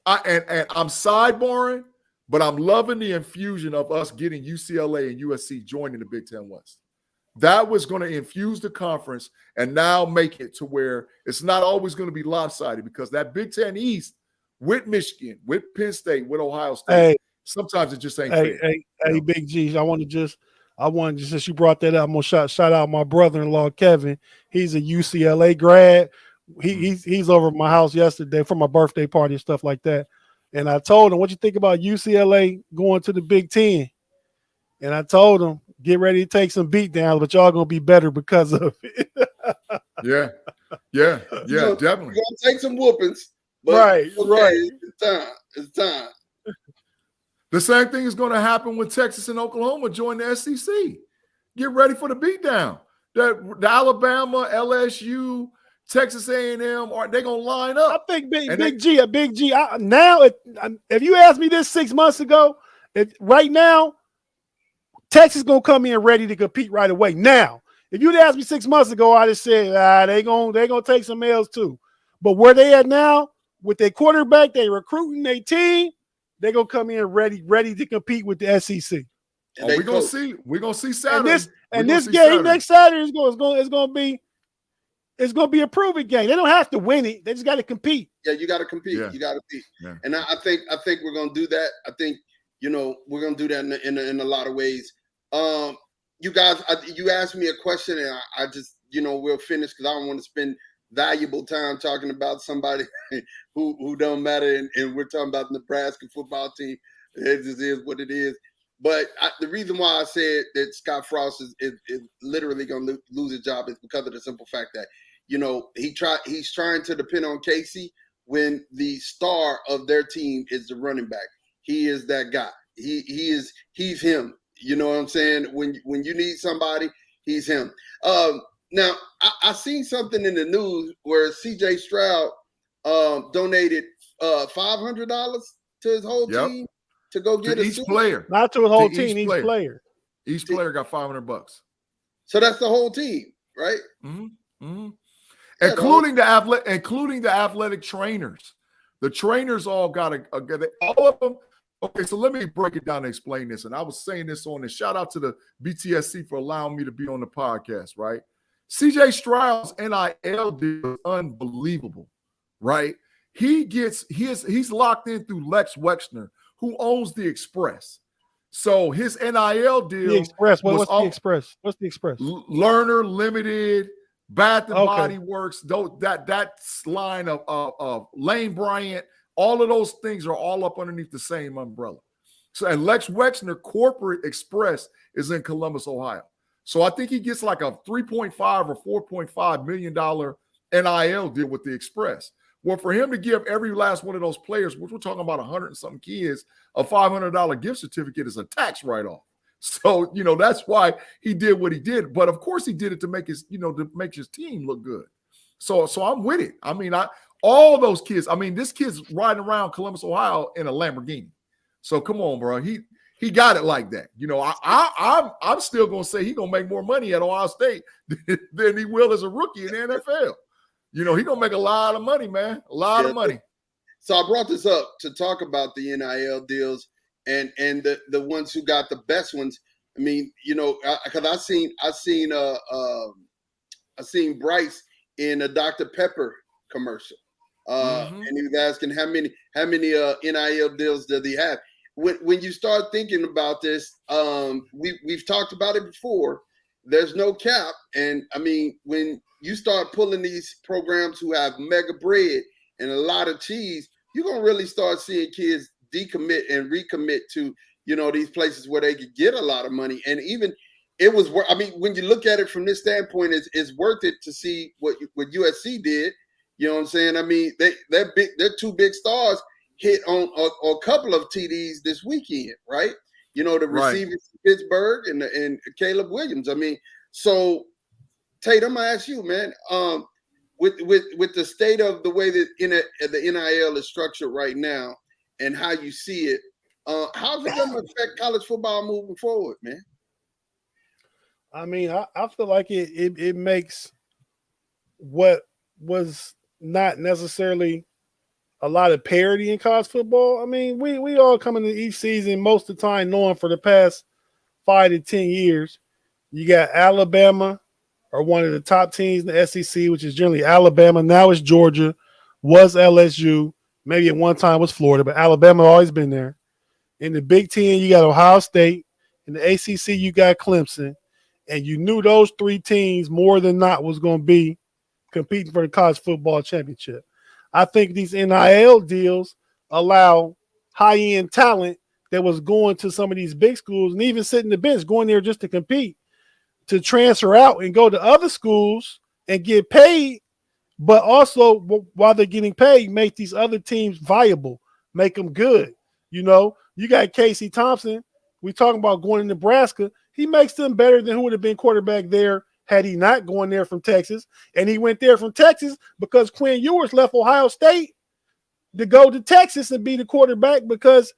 and I'm sidebarring, but I'm loving the infusion of us getting UCLA and USC joining the Big Ten West. That was going to infuse the conference and now make it to where it's not always going to be lopsided, because that Big Ten East with Michigan, with Penn State, with Ohio State, sometimes it just ain't fair. Hey, Big G, I want to since you brought that up, I'm going to shout out my brother-in-law, Kevin. He's a UCLA grad. He's over at my house yesterday for my birthday party and stuff like that. And I told him, what you think about UCLA going to the Big Ten? And I told him, get ready to take some beat downs, but y'all gonna be better because of it. Yeah, definitely. We're gonna take some whoopings. But right. It's time. The same thing is going to happen when Texas and Oklahoma join the SEC. Get ready for the beatdown. The Alabama, LSU, Texas A&M, are they going to line up? I think Big G. Now, if you asked me this 6 months ago, right now, Texas going to come in ready to compete right away. Now, if you'd asked me 6 months ago, I'd have said, they gonna take some L's too. But where they at now, with their quarterback, they recruiting their team, they're gonna come in ready to compete with the SEC. We're gonna see Saturday. And this game next Saturday is gonna be it's going to be a proving game. They don't have to win it. They just got to compete. Yeah, you got to compete. Yeah. You got to compete. Yeah. And I think we're going to do that. I think, we're going to do that in a lot of ways. You guys, you asked me a question, and I just, we'll finish because I don't want to spend valuable time talking about somebody who don't matter, and we're talking about the Nebraska football team. It just is what it is. But the reason why I said that Scott Frost is literally going to lose his job is because of the simple fact that, he's trying to depend on Casey when the star of their team is the running back. He is that guy. He's him. You know what I'm saying? When you need somebody, he's him. Now, I seen something in the news where C.J. Stroud donated $500 to his whole team to go get each player. Not to his whole team, each player. Each player got $500. So that's the whole team, right? Mm-hmm. Mm-hmm. Including the athletic trainers. The trainers all got all of them. Okay, so let me break it down and explain this. And I was saying this on this. Shout out to the BTSC for allowing me to be on the podcast, right? CJ Stroud's NIL deal is unbelievable, right? He's locked in through Lex Wexner, who owns the Express. So his NIL deal. The Express. What's the Express? What's the Express? Learner Limited, Bath and Body Works, that line of Lane Bryant, all of those things are all up underneath the same umbrella. So, and Lex Wexner Corporate Express is in Columbus, Ohio. So I think he gets like a $3.5 or $4.5 million NIL deal with the Express. Well, for him to give every last one of those players, which we're talking about 100 and something kids, a $500 gift certificate is a tax write-off. So, that's why he did what he did. But of course he did it to make his, to make his team look good. So I'm with it. I mean, all those kids, this kid's riding around Columbus, Ohio in a Lamborghini. So come on, bro. He got it like that. I'm still gonna say he's gonna make more money at Ohio State than he will as a rookie in the NFL. He's gonna make a lot of money, man. A lot of money. So I brought this up to talk about the NIL deals and the ones who got the best ones. I mean, because I seen Bryce in a Dr. Pepper commercial. And he was asking how many NIL deals does he have? When you start thinking about this, we've talked about it before. There's no cap, and I mean, when you start pulling these programs who have mega bread and a lot of cheese, you're gonna really start seeing kids decommit and recommit to these places where they could get a lot of money. And even it was, when you look at it from this standpoint, it's worth it to see what USC did. You know what I'm saying? I mean, they're two big stars hit on a couple of TDs this weekend, right? The receivers from Pittsburgh and Caleb Williams. I mean, so Tate, I'm gonna ask you, man, with the state of the way that the NIL is structured right now and how you see it, how's it gonna affect college football moving forward, man? I mean, I feel like it makes what was not necessarily a lot of parity in college football. I mean, we all come into each season most of the time knowing for the past 5 to 10 years, you got Alabama or one of the top teams in the SEC, which is generally Alabama. Now it's Georgia, was LSU, maybe at one time was Florida, but Alabama always been there. In the Big Ten, you got Ohio State. In the ACC, you got Clemson. And you knew those three teams more than not was going to be competing for the college football championship. I think these NIL deals allow high-end talent that was going to some of these big schools and even sitting the bench, going there just to compete, to transfer out and go to other schools and get paid, but also while they're getting paid, make these other teams viable, make them good. You got Casey Thompson. We talking about going to Nebraska. He makes them better than who would have been quarterback there had he not gone there from Texas. And he went there from Texas because Quinn Ewers left Ohio State to go to Texas and be the quarterback because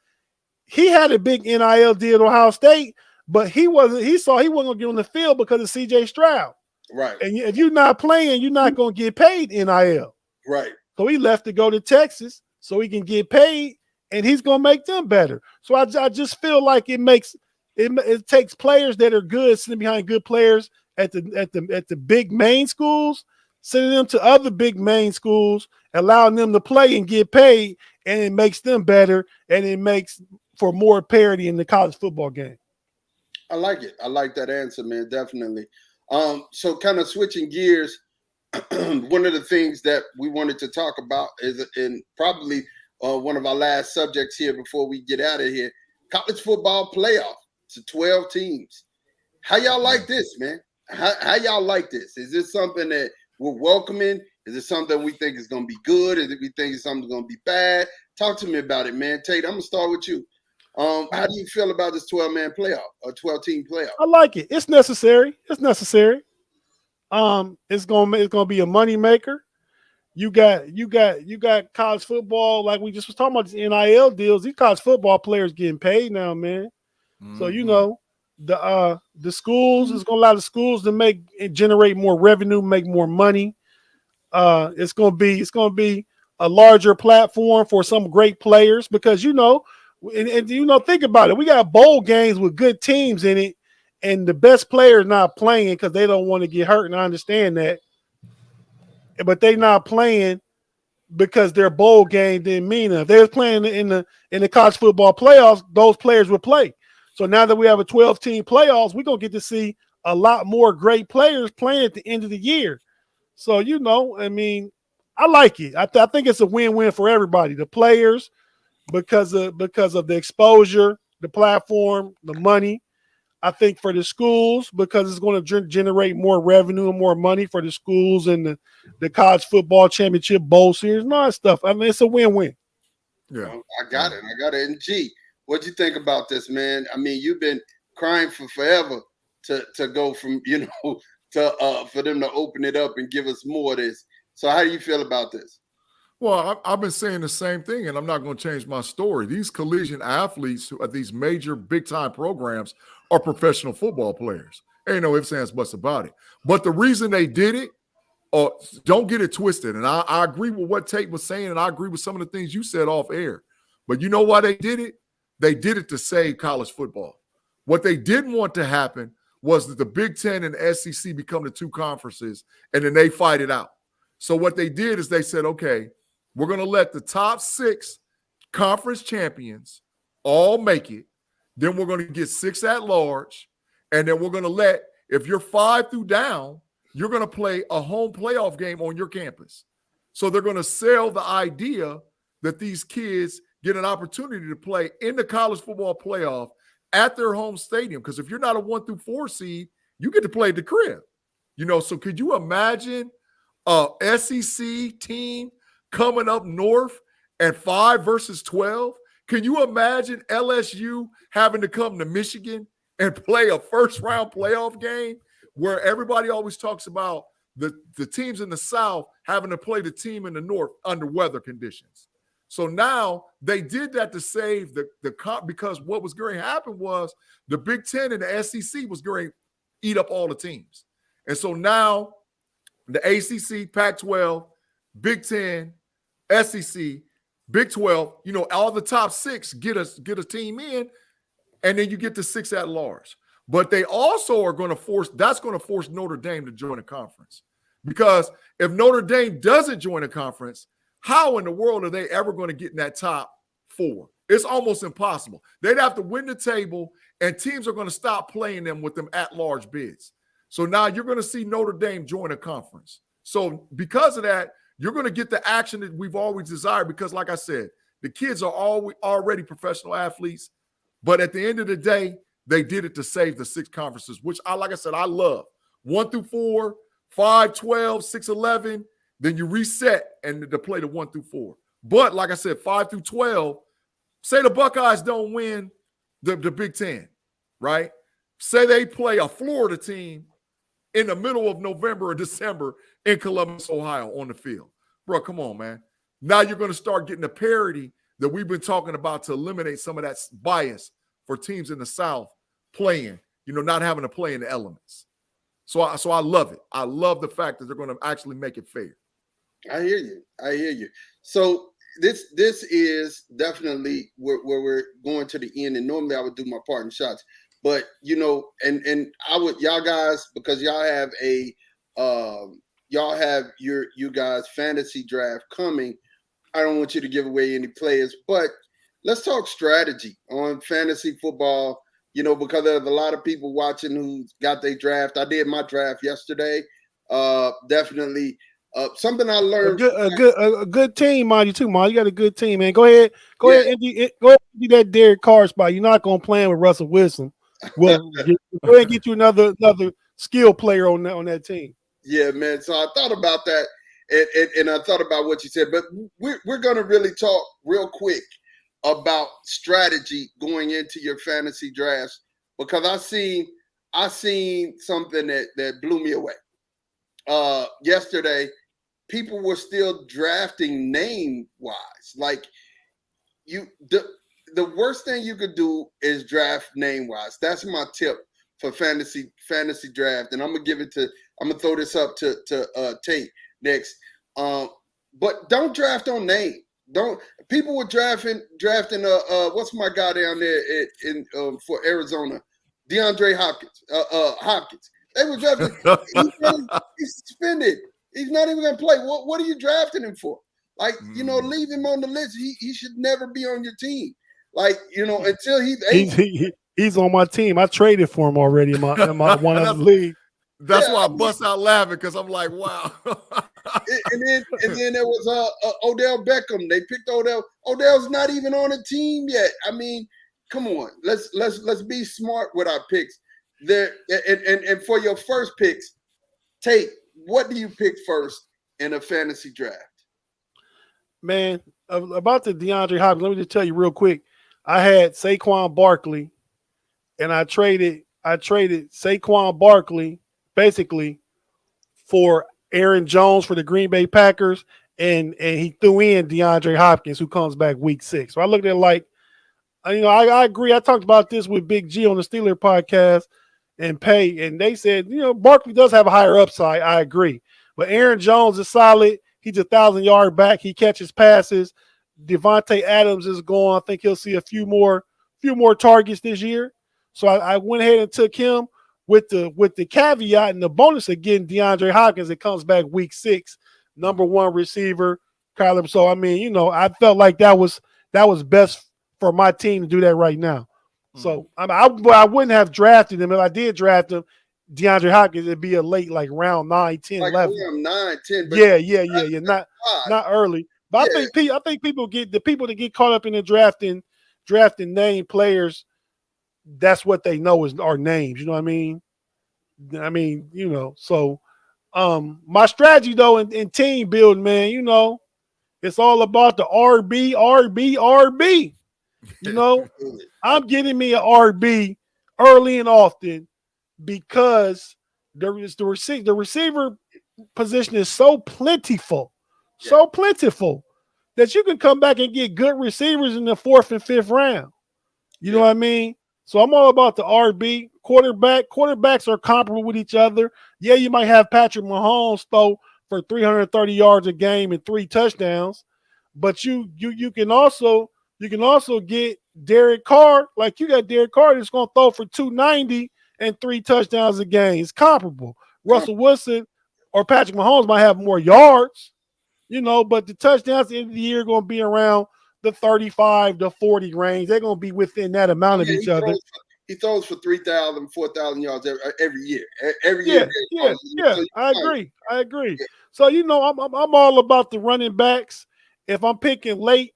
he had a big NIL deal at Ohio State, but he wasn't going to get on the field because of CJ Stroud. Right. And if you're not playing, you're not going to get paid NIL. Right. So he left to go to Texas so he can get paid, and he's going to make them better. So I just feel like it takes players that are good sitting behind good players at the big main schools sending them to other big main schools, allowing them to play and get paid, and it makes them better, and it makes for more parity in the college football game. I like it. I like that answer, man. Definitely. So kind of switching gears, one of the things that we wanted to talk about is, and probably one of our last subjects here before we get out of here, college football playoff to 12 teams. How y'all like this, man? How y'all like this? Is this something that we're welcoming? Is it something we think is going to be good? Is it we think it's something going to be bad? Talk to me about it, man. Tate, I'm going to start with you. How do you feel about this 12-man playoff or 12-team playoff? I like it. It's necessary. It's necessary. It's gonna be a money maker. You got college football, like we just was talking about, these NIL deals. These college football players getting paid now, man. Mm-hmm. So you know the schools is gonna allow the schools to generate more revenue, make more money. It's gonna be a larger platform for some great players because and think about it. We got bowl games with good teams in it, and the best players not playing because they don't want to get hurt. And I understand that, but they not playing because their bowl game didn't mean enough. If they was playing in the college football playoffs, those players would play. So now that we have a 12-team playoffs, we're gonna get to see a lot more great players playing at the end of the year. So I mean, I like it. I think it's a win-win for everybody. The players, because of the exposure, the platform, the money. I think for the schools, because it's going to generate more revenue and more money for the schools and the college football championship bowl series and all that stuff. I mean, it's a win-win. Yeah, I got it. And G, what'd you think about this, man? I mean, you've been crying for forever to go from for them to open it up and give us more of this. So how do you feel about this? Well, I've been saying the same thing, and I'm not going to change my story. These collegiate athletes who are these major big-time programs are professional football players. Ain't no ifs, ands, buts about it. But the reason they did it, don't get it twisted. And I agree with what Tate was saying, and I agree with some of the things you said off air. But you know why they did it? They did it to save college football. What they didn't want to happen was that the Big Ten and the SEC become the two conferences, and then they fight it out. So what they did is they said, okay, we're going to let the top 6 conference champions all make it. Then we're going to get 6 at large. And then we're going to let, if you're 5 through down, you're going to play a home playoff game on your campus. So they're going to sell the idea that these kids get an opportunity to play in the college football playoff at their home stadium. Because if you're not a 1 through 4 seed, you get to play at the crib. So could you imagine a SEC team coming up north at 5 versus 12? Can you imagine LSU having to come to Michigan and play a first-round playoff game where everybody always talks about the teams in the South having to play the team in the North under weather conditions? So now they did that to save because what was going to happen was the Big Ten and the SEC was going to eat up all the teams. And so now the ACC, Pac-12, Big Ten, SEC, Big 12, all the top 6 get a team in, and then you get the 6 at large. But they also are going to force Notre Dame to join a conference. Because if Notre Dame doesn't join a conference, how in the world are they ever going to get in that top 4? It's almost impossible. They'd have to win the table, and teams are going to stop playing them with them at-large bids. So now you're going to see Notre Dame join a conference. So because of that, you're going to get the action that we've always desired because, like I said, the kids are already professional athletes. But at the end of the day, they did it to save the 6 conferences, which, like I said, I love. 1 through 4, 5, 12, 6, 11. Then you reset and to play the 1 through 4. But like I said, 5 through 12, say the Buckeyes don't win the Big Ten, right? Say they play a Florida team in the middle of November or December in Columbus, Ohio on the field. Bro, come on, man. Now you're going to start getting the parity that we've been talking about to eliminate some of that bias for teams in the South playing, not having to play in the elements. So I love it. I love the fact that they're going to actually make it fair. I hear you. So this is definitely where we're going to the end. And normally I would do my parting shots. But, and I would, y'all guys, because y'all have a, y'all have you guys fantasy draft coming. I don't want you to give away any players, but let's talk strategy on fantasy football. Because there's a lot of people watching who got their draft. I did my draft yesterday. Definitely something I learned. A good team, mind you too, man. You got a good team, man. Go ahead, empty that Derek Carr spot. You're not gonna play with Russell Wilson. Well, go ahead and get you another skill player on that team. Yeah, man. So I thought about that, and I thought about what you said. But we're gonna really talk real quick about strategy going into your fantasy drafts, because I seen something that blew me away. Yesterday, people were still drafting name wise. Like the worst thing you could do is draft name wise. That's my tip for fantasy draft, and I'm gonna throw this up to Tate next. But don't draft on name. Don't people were drafting what's my guy down there in for Arizona, DeAndre Hopkins. Hopkins. They were drafting. He's suspended. He's not even gonna play. What are you drafting him for? Like, leave him on the list. He should never be on your team. Like, until he's on my team. I traded for him already in my one other league. That's why I bust out laughing, because I'm like, wow. and then there was Odell Beckham. They picked Odell. Odell's not even on a team yet. I mean, come on. Let's be smart with our picks. There and for your first picks, Tate, what do you pick first in a fantasy draft? Man, about the DeAndre Hopkins, let me just tell you real quick. I had Saquon Barkley, and I traded Saquon Barkley basically for Aaron Jones for the Green Bay Packers, and he threw in DeAndre Hopkins, who comes back week 6. So I looked at it like, I agree. I talked about this with Big G on the Steeler podcast and Pay, and they said, Barkley does have a higher upside. I agree. But Aaron Jones is solid. He's 1,000-yard back. He catches passes. Devontae Adams is gone. I think he'll see a few more targets this year. So I went ahead and took him with the caveat and the bonus of getting DeAndre Hopkins. It comes back week 6, number 1 receiver, Kyler. So I felt like that was best for my team to do that right now. So I wouldn't have drafted him. If I did draft him, DeAndre Hopkins, it'd be a late, like round 9, 10, like 11. 9, 10. Yeah. Not early. But I think people that get caught up in the drafting name players. That's what they know is our names. You know what I mean? So my strategy though in team building, man, it's all about the RB. I'm getting me an RB early and often because the receiver position is so plentiful that you can come back and get good receivers in the 4th and 5th round. You know what I mean? So I'm all about the RB. Quarterbacks are comparable with each other. Yeah, you might have Patrick Mahomes throw for 330 yards a game and 3 touchdowns, but you can also get Derek Carr. Like you got Derek Carr that's going to throw for 290 and 3 touchdowns a game. It's comparable. Russell Wilson or Patrick Mahomes might have more yards, but the touchdowns at the end of the year are going to be around the 35 to 40 range. They're going to be within that amount of each other. He throws for 3,000, 4,000 yards every year. Yeah. So I agree. Yeah. So I'm all about the running backs. If I'm picking late,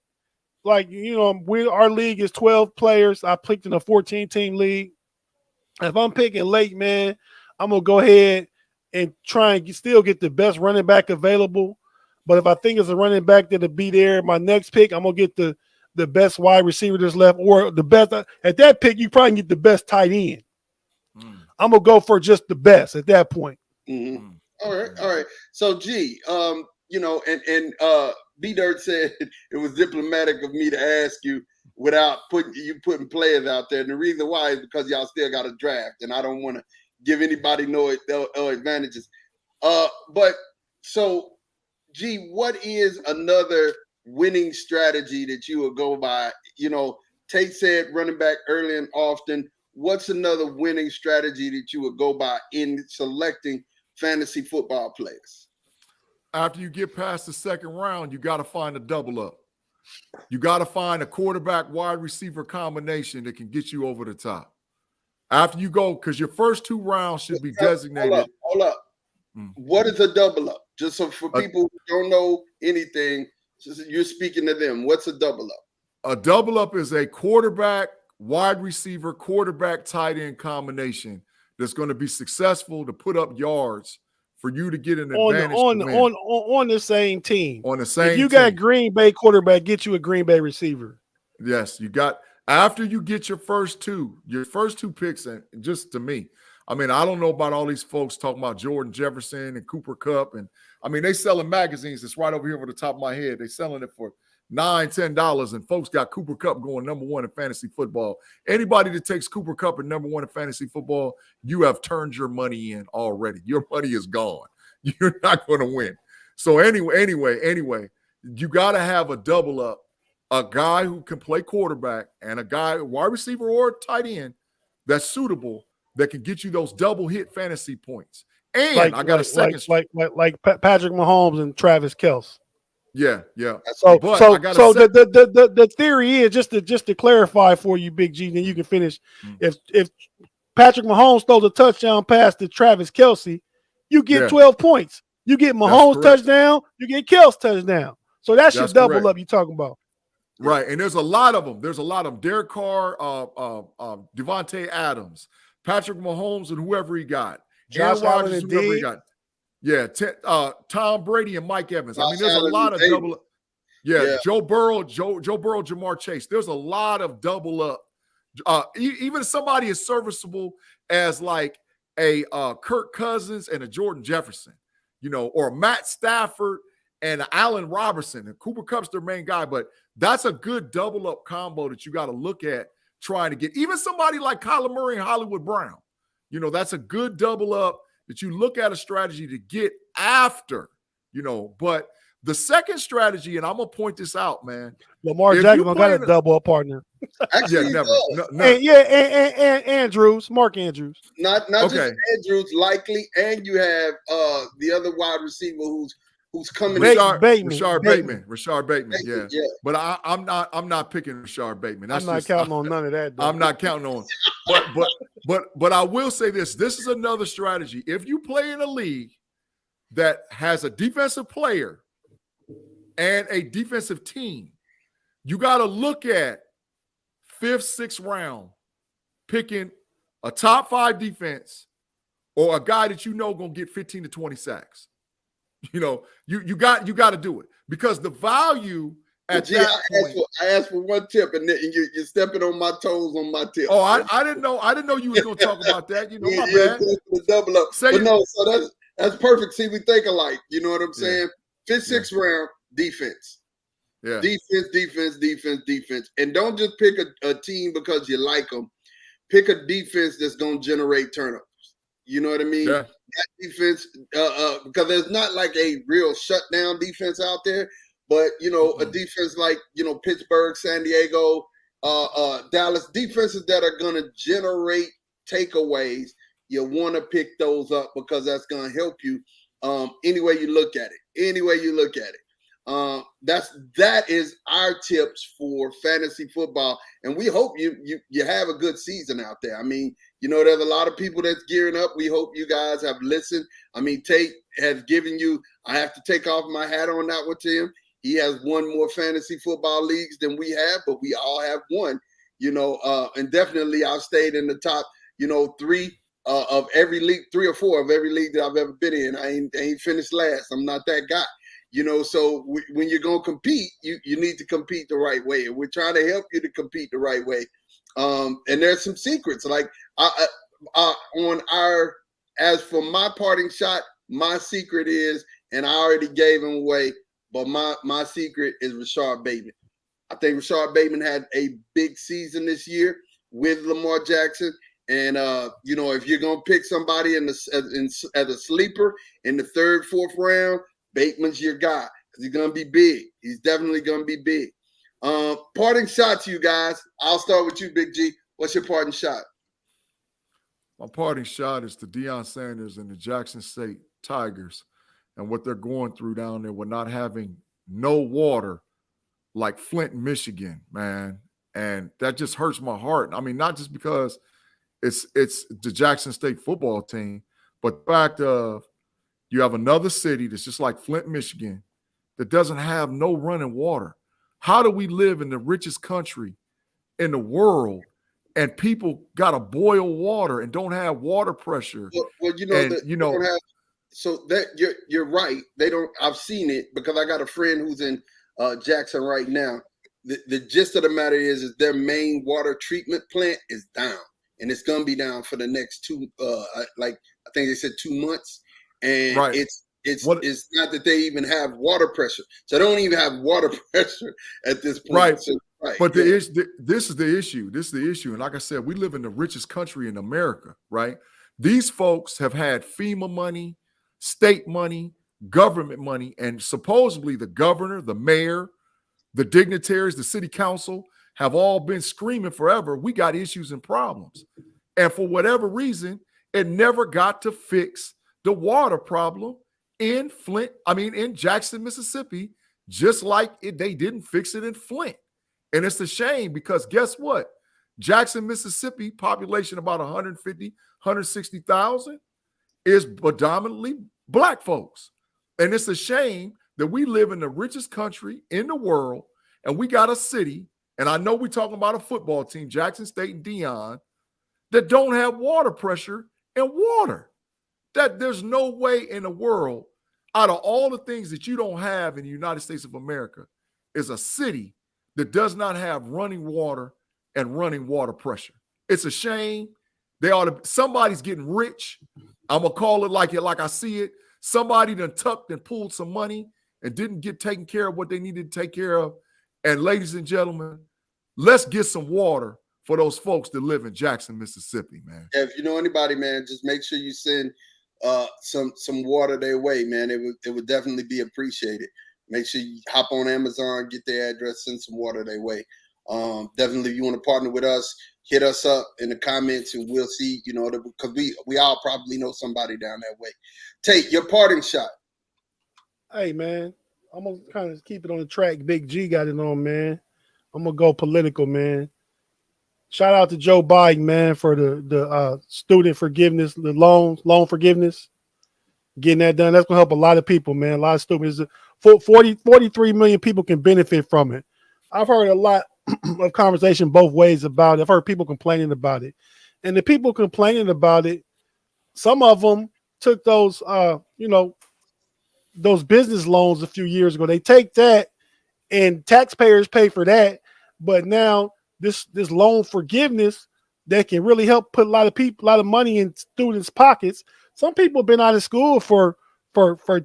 like our league is 12 players. I picked in a 14-team league. If I'm picking late, man, I'm gonna go ahead and try and still get the best running back available. But if I think it's a running back that'll be there, my next pick, I'm gonna get the best wide receiver that's left, or the best at that pick. You probably can get the best tight end. I'm gonna go for just the best at that point. Mm-hmm. All right. So, G, B Dirt said it was diplomatic of me to ask you without putting players out there, and the reason why is because y'all still got a draft, and I don't want to give anybody no advantages. But so. Gee, what is another winning strategy that you would go by? Tate said running back early and often. What's another winning strategy that you would go by in selecting fantasy football players? after you get past the second round, you got to find a double up. You got to find a quarterback wide receiver combination that can get you over the top. After you go, because your first 2 rounds should be designated. Hold up. What is a double up? Just so for people who don't know anything, you're speaking to them. What's a double up? A double up is a quarterback, wide receiver, quarterback, tight end combination that's going to be successful to put up yards for you to get an advantage on the same team. On the same if you team. Got Green Bay quarterback, get you a Green Bay receiver. Yes, you got after you get your first two picks, and just to me, I mean, I don't know about all these folks talking about Jordan Jefferson and Cooper Kupp, and I mean, they selling magazines. It's right over here over the top of my head. They selling it for $9-10, and folks got Cooper Kupp going number 1 in fantasy football. Anybody that takes Cooper Kupp at number 1 in fantasy football, you have turned your money in already. Your money is gone. You're not going to win. So anyway, you got to have a double up, a guy who can play quarterback and a guy, wide receiver or tight end, that's suitable, that can get you those double hit fantasy points. And I got a second, like Patrick Mahomes and Travis Kelce. Yeah. So the theory is just to clarify for you, Big G, then you can finish. If Patrick Mahomes throws a touchdown pass to Travis Kelce, you get 12 points. You get Mahomes touchdown, you get Kelce touchdown. So that's your double up you're talking about. Right, and there's a lot of them. Derek Carr, Devontae Adams, Patrick Mahomes, and whoever he got. Josh Allen and whoever he got. Yeah, Tom Brady and Mike Evans. I mean, there's a lot of double up. Yeah, Joe Burrow, Jamar Chase. There's a lot of double up. Even somebody as serviceable as like a Kirk Cousins and a Jordan Jefferson, or Matt Stafford and Allen Robinson. And Cooper Kupp's their main guy, but that's a good double up combo that you got to look at trying to get. Even somebody like Kyler Murray and Hollywood Brown. That's a good double up that you look at a strategy to get after, but the second strategy, and I'm going to point this out, man. Lamar Jackson got a double up partner. Actually, never. And Andrews, Mark Andrews. Not just Andrews, likely, and you have the other wide receiver who's coming. Rashard Bateman. Yeah. But I'm not picking Rashard Bateman. I'm not counting on none of that. Though. I'm not counting on. But I will say this. This is another strategy. If you play in a league that has a defensive player and a defensive team, you got to look at 5th, 6th round, picking a top 5 defense or a guy that going to get 15 to 20 sacks. You got to do it because the value at that point. I asked for one tip, and you're stepping on my toes on my tip. Oh, I didn't know you was going to talk about that. My bad. The double up. But no, so that's perfect. See, we think alike. You know what I'm saying? 5th, 6th round defense. Yeah. Defense. And don't just pick a team because you like them. Pick a defense that's going to generate turnovers. You know what I mean? Yeah. That defense, because there's not like a real shutdown defense out there, but a defense like Pittsburgh, San Diego, Dallas, defenses that are going to generate takeaways. You want to pick those up because that's going to help you. Any way you look at it. That is our tips for fantasy football, and we hope you have a good season out there. I mean, there's a lot of people that's gearing up. We hope you guys have listened. I mean, Tate has given you. I have to take off my hat on that one to him. He has won more fantasy football leagues than we have, but we all have won. And definitely I've stayed in the top, 3 of every league, 3 or 4 of every league that I've ever been in. I ain't finished last. I'm not that guy. So when you're going to compete, you need to compete the right way. And we're trying to help you to compete the right way. And there's some secrets. Like as for my parting shot, my secret is, and I already gave him away, but my secret is Rashard Bateman. I think Rashard Bateman had a big season this year with Lamar Jackson. And, if you're going to pick somebody as a sleeper in the 3rd, 4th round, Bateman's your guy because he's going to be big. He's definitely going to be big. Parting shot to you guys. I'll start with you, Big G. What's your parting shot? My parting shot is to Deion Sanders and the Jackson State Tigers. and what they're going through down there with not having no water like Flint, Michigan, man. And that just hurts my heart. I mean, not just because it's the Jackson State football team, but the fact of you have another city that's just like Flint, Michigan, that doesn't have no running water. How do we live in the richest country in the world and people got to boil water and don't have water pressure? Well, don't have, so that you're right. They don't. I've seen it because I got a friend who's in Jackson right now. The gist of the matter is their main water treatment plant is down, and it's gonna be down for the next two. I think they said 2 months, and right. It's not that they even have water pressure. So they don't even have water pressure at this point. Right. So, but this is the issue. This is the issue. And like I said, we live in the richest country in America, right? These folks have had FEMA money, state money, government money, and supposedly the governor, the mayor, the dignitaries, the city council have all been screaming forever, we got issues and problems. And for whatever reason, it never got to fix the water problem in Jackson, Mississippi, just like they didn't fix it in Flint. And it's a shame because guess what? Jackson, Mississippi, population about 150, 160,000 is predominantly Black folks. And it's a shame that we live in the richest country in the world and we got a city, and I know we're talking about a football team, Jackson State and Deion, that don't have water pressure and water. That there's no way in the world, out of all the things that you don't have in the United States of America, is a city that does not have running water and running water pressure. It's a shame. Somebody's getting rich. I'm gonna call it like I see it. Somebody done tucked and pulled some money and didn't get taken care of what they needed to take care of. And ladies and gentlemen, let's get some water for those folks that live in Jackson, Mississippi, man. If you know anybody, man, just make sure you send some water their way, man. It would definitely be appreciated. Make sure you hop on Amazon, get their address, send some water their way. Definitely, if you want to partner with us, hit us up in the comments, and we'll see. Because we all probably know somebody down that way. Tate, your parting shot. Hey, man, I'm gonna kind of keep it on the track. Big G got it on, man. I'm gonna go political, man. Shout out to Joe Biden, man, for the student forgiveness, the loan forgiveness, getting that done. That's gonna help a lot of people, man. A lot of students. 43 million people can benefit from it. I've heard a lot of conversation both ways about it. I've heard people complaining about it, and the people complaining about it, some of them took those, those business loans a few years ago. They take that, and taxpayers pay for that. But now this loan forgiveness that can really help put a lot of money in students' pockets. Some people have been out of school for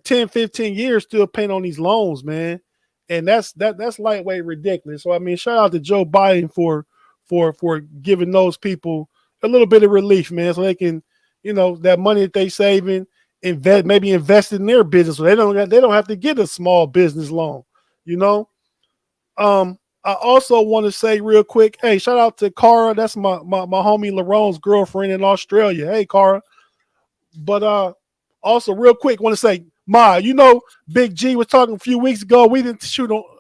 10, 15 years still paying on these loans, man. And that's lightweight ridiculous. So I mean, shout out to Joe Biden for giving those people a little bit of relief, man, so they can, that money that they saving, invest in their business, so they don't have to get a small business loan. I also want to say real quick, hey, shout out to Cara. That's my homie Laron's girlfriend in Australia. Hey, Cara. But also real quick, want to say, Ma, Big G was talking a few weeks ago. We didn't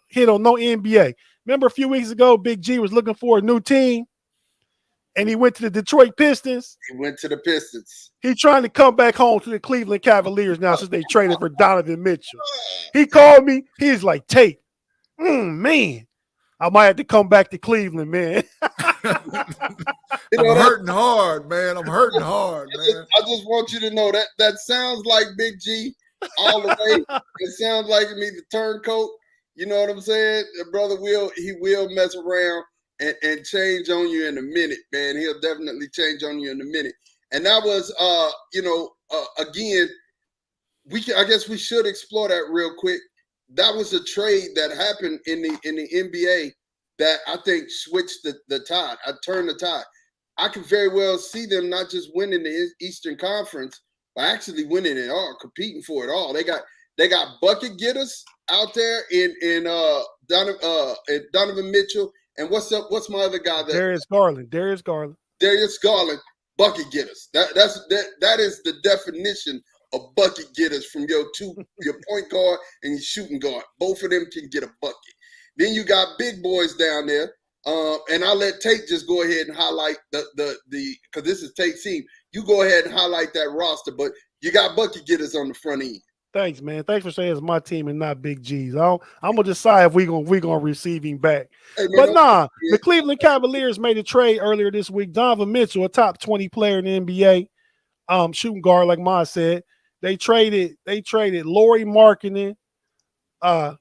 hit on no NBA. Remember a few weeks ago, Big G was looking for a new team, and he went to the Detroit Pistons. He went to the Pistons. He's trying to come back home to the Cleveland Cavaliers now since they traded for Donovan Mitchell. He called me. He's like, Tate, man, I might have to come back to Cleveland, man. I'm hurting hard, man. I'm hurting hard, man. I just want you to know that sounds like Big G all the way. It sounds like me, the turncoat. You know what I'm saying? The brother will mess around and change on you in a minute, man. He'll definitely change on you in a minute. And that was, again, I guess we should explore that real quick. That was a trade that happened in the NBA that I think switched the tide. I turned the tide. I could very well see them not just winning the Eastern Conference, but actually winning it all, competing for it all. They got bucket getters out there in Donovan Mitchell, and what's my other guy there? Darius Garland, bucket getters. That is the definition of bucket getters from your point guard and your shooting guard. Both of them can get a bucket. Then you got big boys down there. And I'll let Tate just go ahead and highlight the because this is Tate's team. You go ahead and highlight that roster, but you got bucket getters on the front end. Thanks, man. Thanks for saying it's my team and not Big G's. I'm gonna decide if we gonna receive him back. Hey, man, but the Cleveland Cavaliers made a trade earlier this week. Donovan Mitchell, a top 20 player in the NBA, shooting guard, like Ma said. They traded Lauri Markkanen,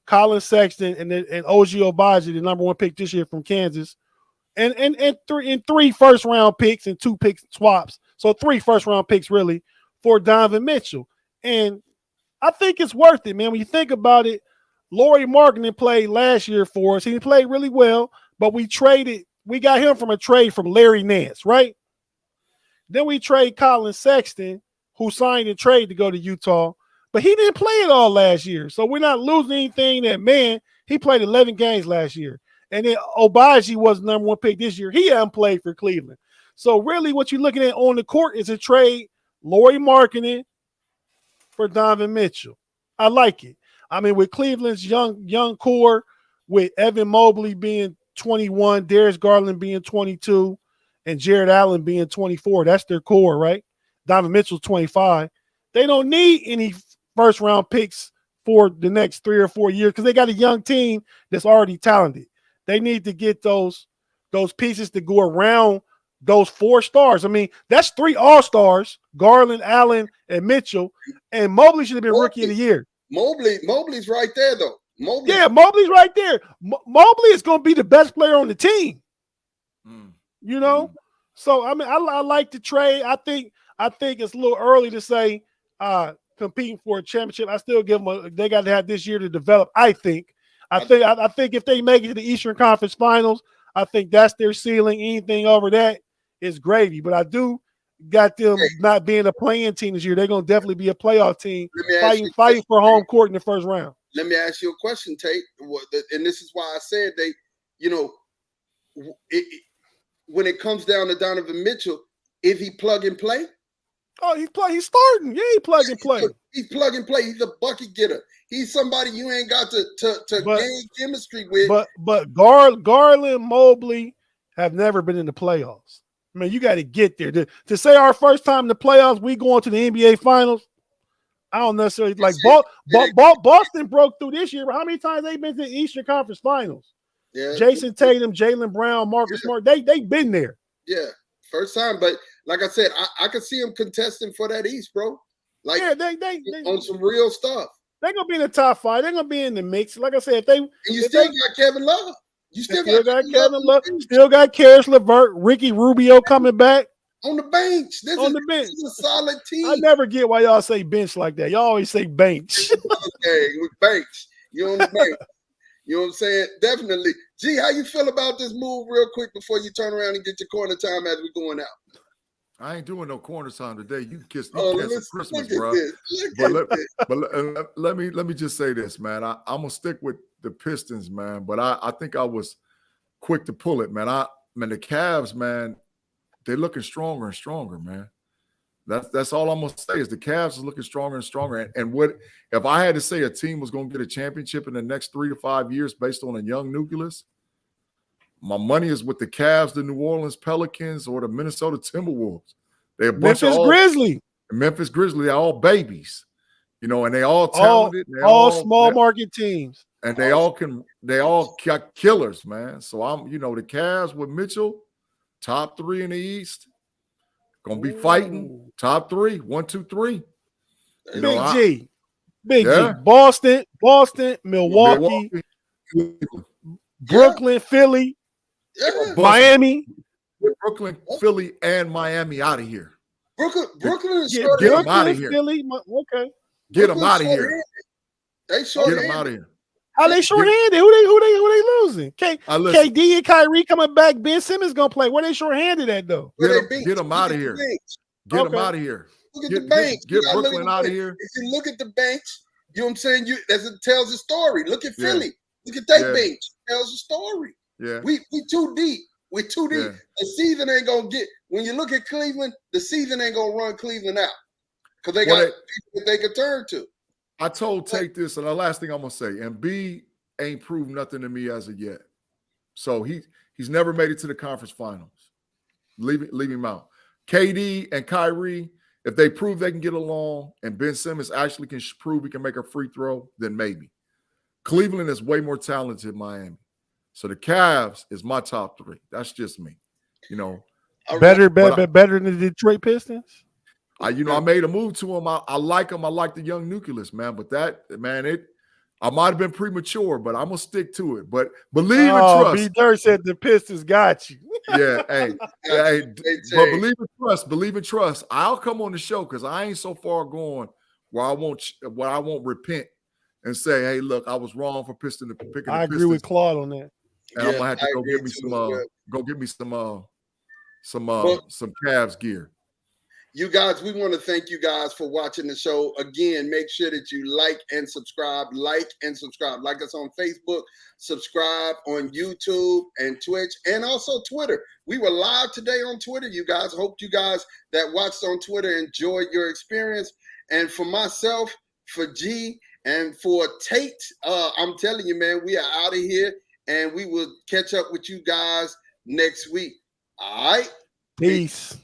Colin Sexton, and OG Obaji, the number 1 pick this year from Kansas, and three first round picks and 2 pick swaps. So 3 first round picks really for Donovan Mitchell. And I think it's worth it, man. When you think about it, Lauri Markkanen played last year for us. He played really well, but we got him from a trade from Larry Nance, right? Then we trade Colin Sexton, who signed a trade to go to Utah, but he didn't play it all last year. So we're not losing anything. That man, he played 11 games last year. And then Obaji was the number 1 pick this year. He hadn't played for Cleveland. So really what you're looking at on the court is a trade, Lauri Markkanen for Donovan Mitchell. I like it. I mean, with Cleveland's young core, with Evan Mobley being 21, Darius Garland being 22, and Jared Allen being 24, that's their core, right? Donovan Mitchell's 25. They don't need any first-round picks for the next 3 or 4 years because they got a young team that's already talented. They need to get those pieces to go around those 4 stars. I mean, that's 3 all-stars, Garland, Allen, and Mitchell, and Mobley should have been Rookie of the Year. Mobley's right there, though. Mobley's right there. Mobley is going to be the best player on the team. You know? So, I mean, I like the trade. I think it's a little early to say competing for a championship. I still give them they got to have this year to develop, I think. I think if they make it to the Eastern Conference Finals, I think that's their ceiling. Anything over that is gravy. But I do got them not being a play-in team this year. They're going to definitely be a playoff team fighting for home court in the first round. Let me ask you a question, Tate. And this is why I said when it comes down to Donovan Mitchell, if he plug and play? Oh, he's starting. Yeah, he plug and play. He's plug and play. He's a bucket getter. He's somebody you ain't got to gain chemistry with. But Garland, Mobley have never been in the playoffs. I mean, you got to get there. To say our first time in the playoffs, we going to the NBA Finals, I don't necessarily like Boston broke through this year, but how many times they been to the Eastern Conference Finals? Yeah. Jason Tatum, Jaylen Brown, Marcus Smart, they've been there. Yeah, first time. But like I said, I could see them contesting for that East, bro. Like they on some real stuff. They're gonna be in the top 5. They're gonna be in the mix. Like I said, got Kevin Love. You still got Kevin Love. Still got Karis LeVert, Ricky Rubio coming back on the bench. This is a solid team. I never get why y'all say bench like that. Y'all always say bench. Okay, with bench. You're on the bench. You know what I'm saying? Definitely. G, how you feel about this move real quick before you turn around and get your corner time as we're going out? I ain't doing no corner time today. You kiss Christmas, bro. But let me just say this, man. I'm gonna stick with the Pistons, man. But I think I was quick to pull it, man. The Cavs, man, they're looking stronger and stronger, man. That's all I'm gonna say is the Cavs are looking stronger and stronger. And what if I had to say a team was gonna get a championship in the next 3 to 5 years based on a young nucleus? My money is with the Cavs, the New Orleans Pelicans, or the Minnesota Timberwolves. They're a bunch of Memphis Grizzlies. They're all babies, and they all talented. All small market teams, and they all got killers, man. So I'm, the Cavs with Mitchell, top 3 in the East, gonna be fighting top 3, 1, 2, 3. Big G, Boston, Milwaukee, Brooklyn, Philly. Yeah. Miami, Brooklyn, Philly, and Miami out of here. Brooklyn is get them out of here. Philly, okay. Get them out of here. They short-handed. Get them out of here. How they short-handed? Who they losing? KD and Kyrie coming back. Ben Simmons gonna play. Where they short-handed at though? Get them out of here. Get them out of here. Look at the bench. Get Brooklyn out of here. If you look at the bench, you know what I'm saying? As it tells a story. Look at Philly. Look at that bench. It tells a story. Yeah. We too deep. We're too deep. The season ain't gonna get when you look at Cleveland, the season ain't gonna run Cleveland out. because they got people that they could turn to. I told Tate this, and the last thing I'm gonna say, and B ain't proved nothing to me as of yet. So he's never made it to the conference finals. Leave him out. KD and Kyrie, if they prove they can get along, and Ben Simmons actually can prove he can make a free throw, then maybe. Cleveland is way more talented than Miami. So the Cavs is my top 3. That's just me. You know, better than the Detroit Pistons. I made a move to him. I like him. I like the young nucleus, man. But I might have been premature, but I'm gonna stick to it. But believe and trust. B. Dirt said the Pistons got you. Yeah, hey, but believe and trust. I'll come on the show because I ain't so far gone where I won't repent and say, hey, look, I was wrong for picking the Pistons. I agree with Claude on that. And I'm gonna have to go get me some Cavs gear. You guys, we want to thank you guys for watching the show. Again, make sure that you like and subscribe. Like us on Facebook, subscribe on YouTube and Twitch, and also Twitter. We were live today on Twitter, you guys. Hope you guys that watched on Twitter enjoyed your experience. And for myself, for G, and for Tate, I'm telling you, man, we are out of here, and we will catch up with you guys next week. All right? Peace.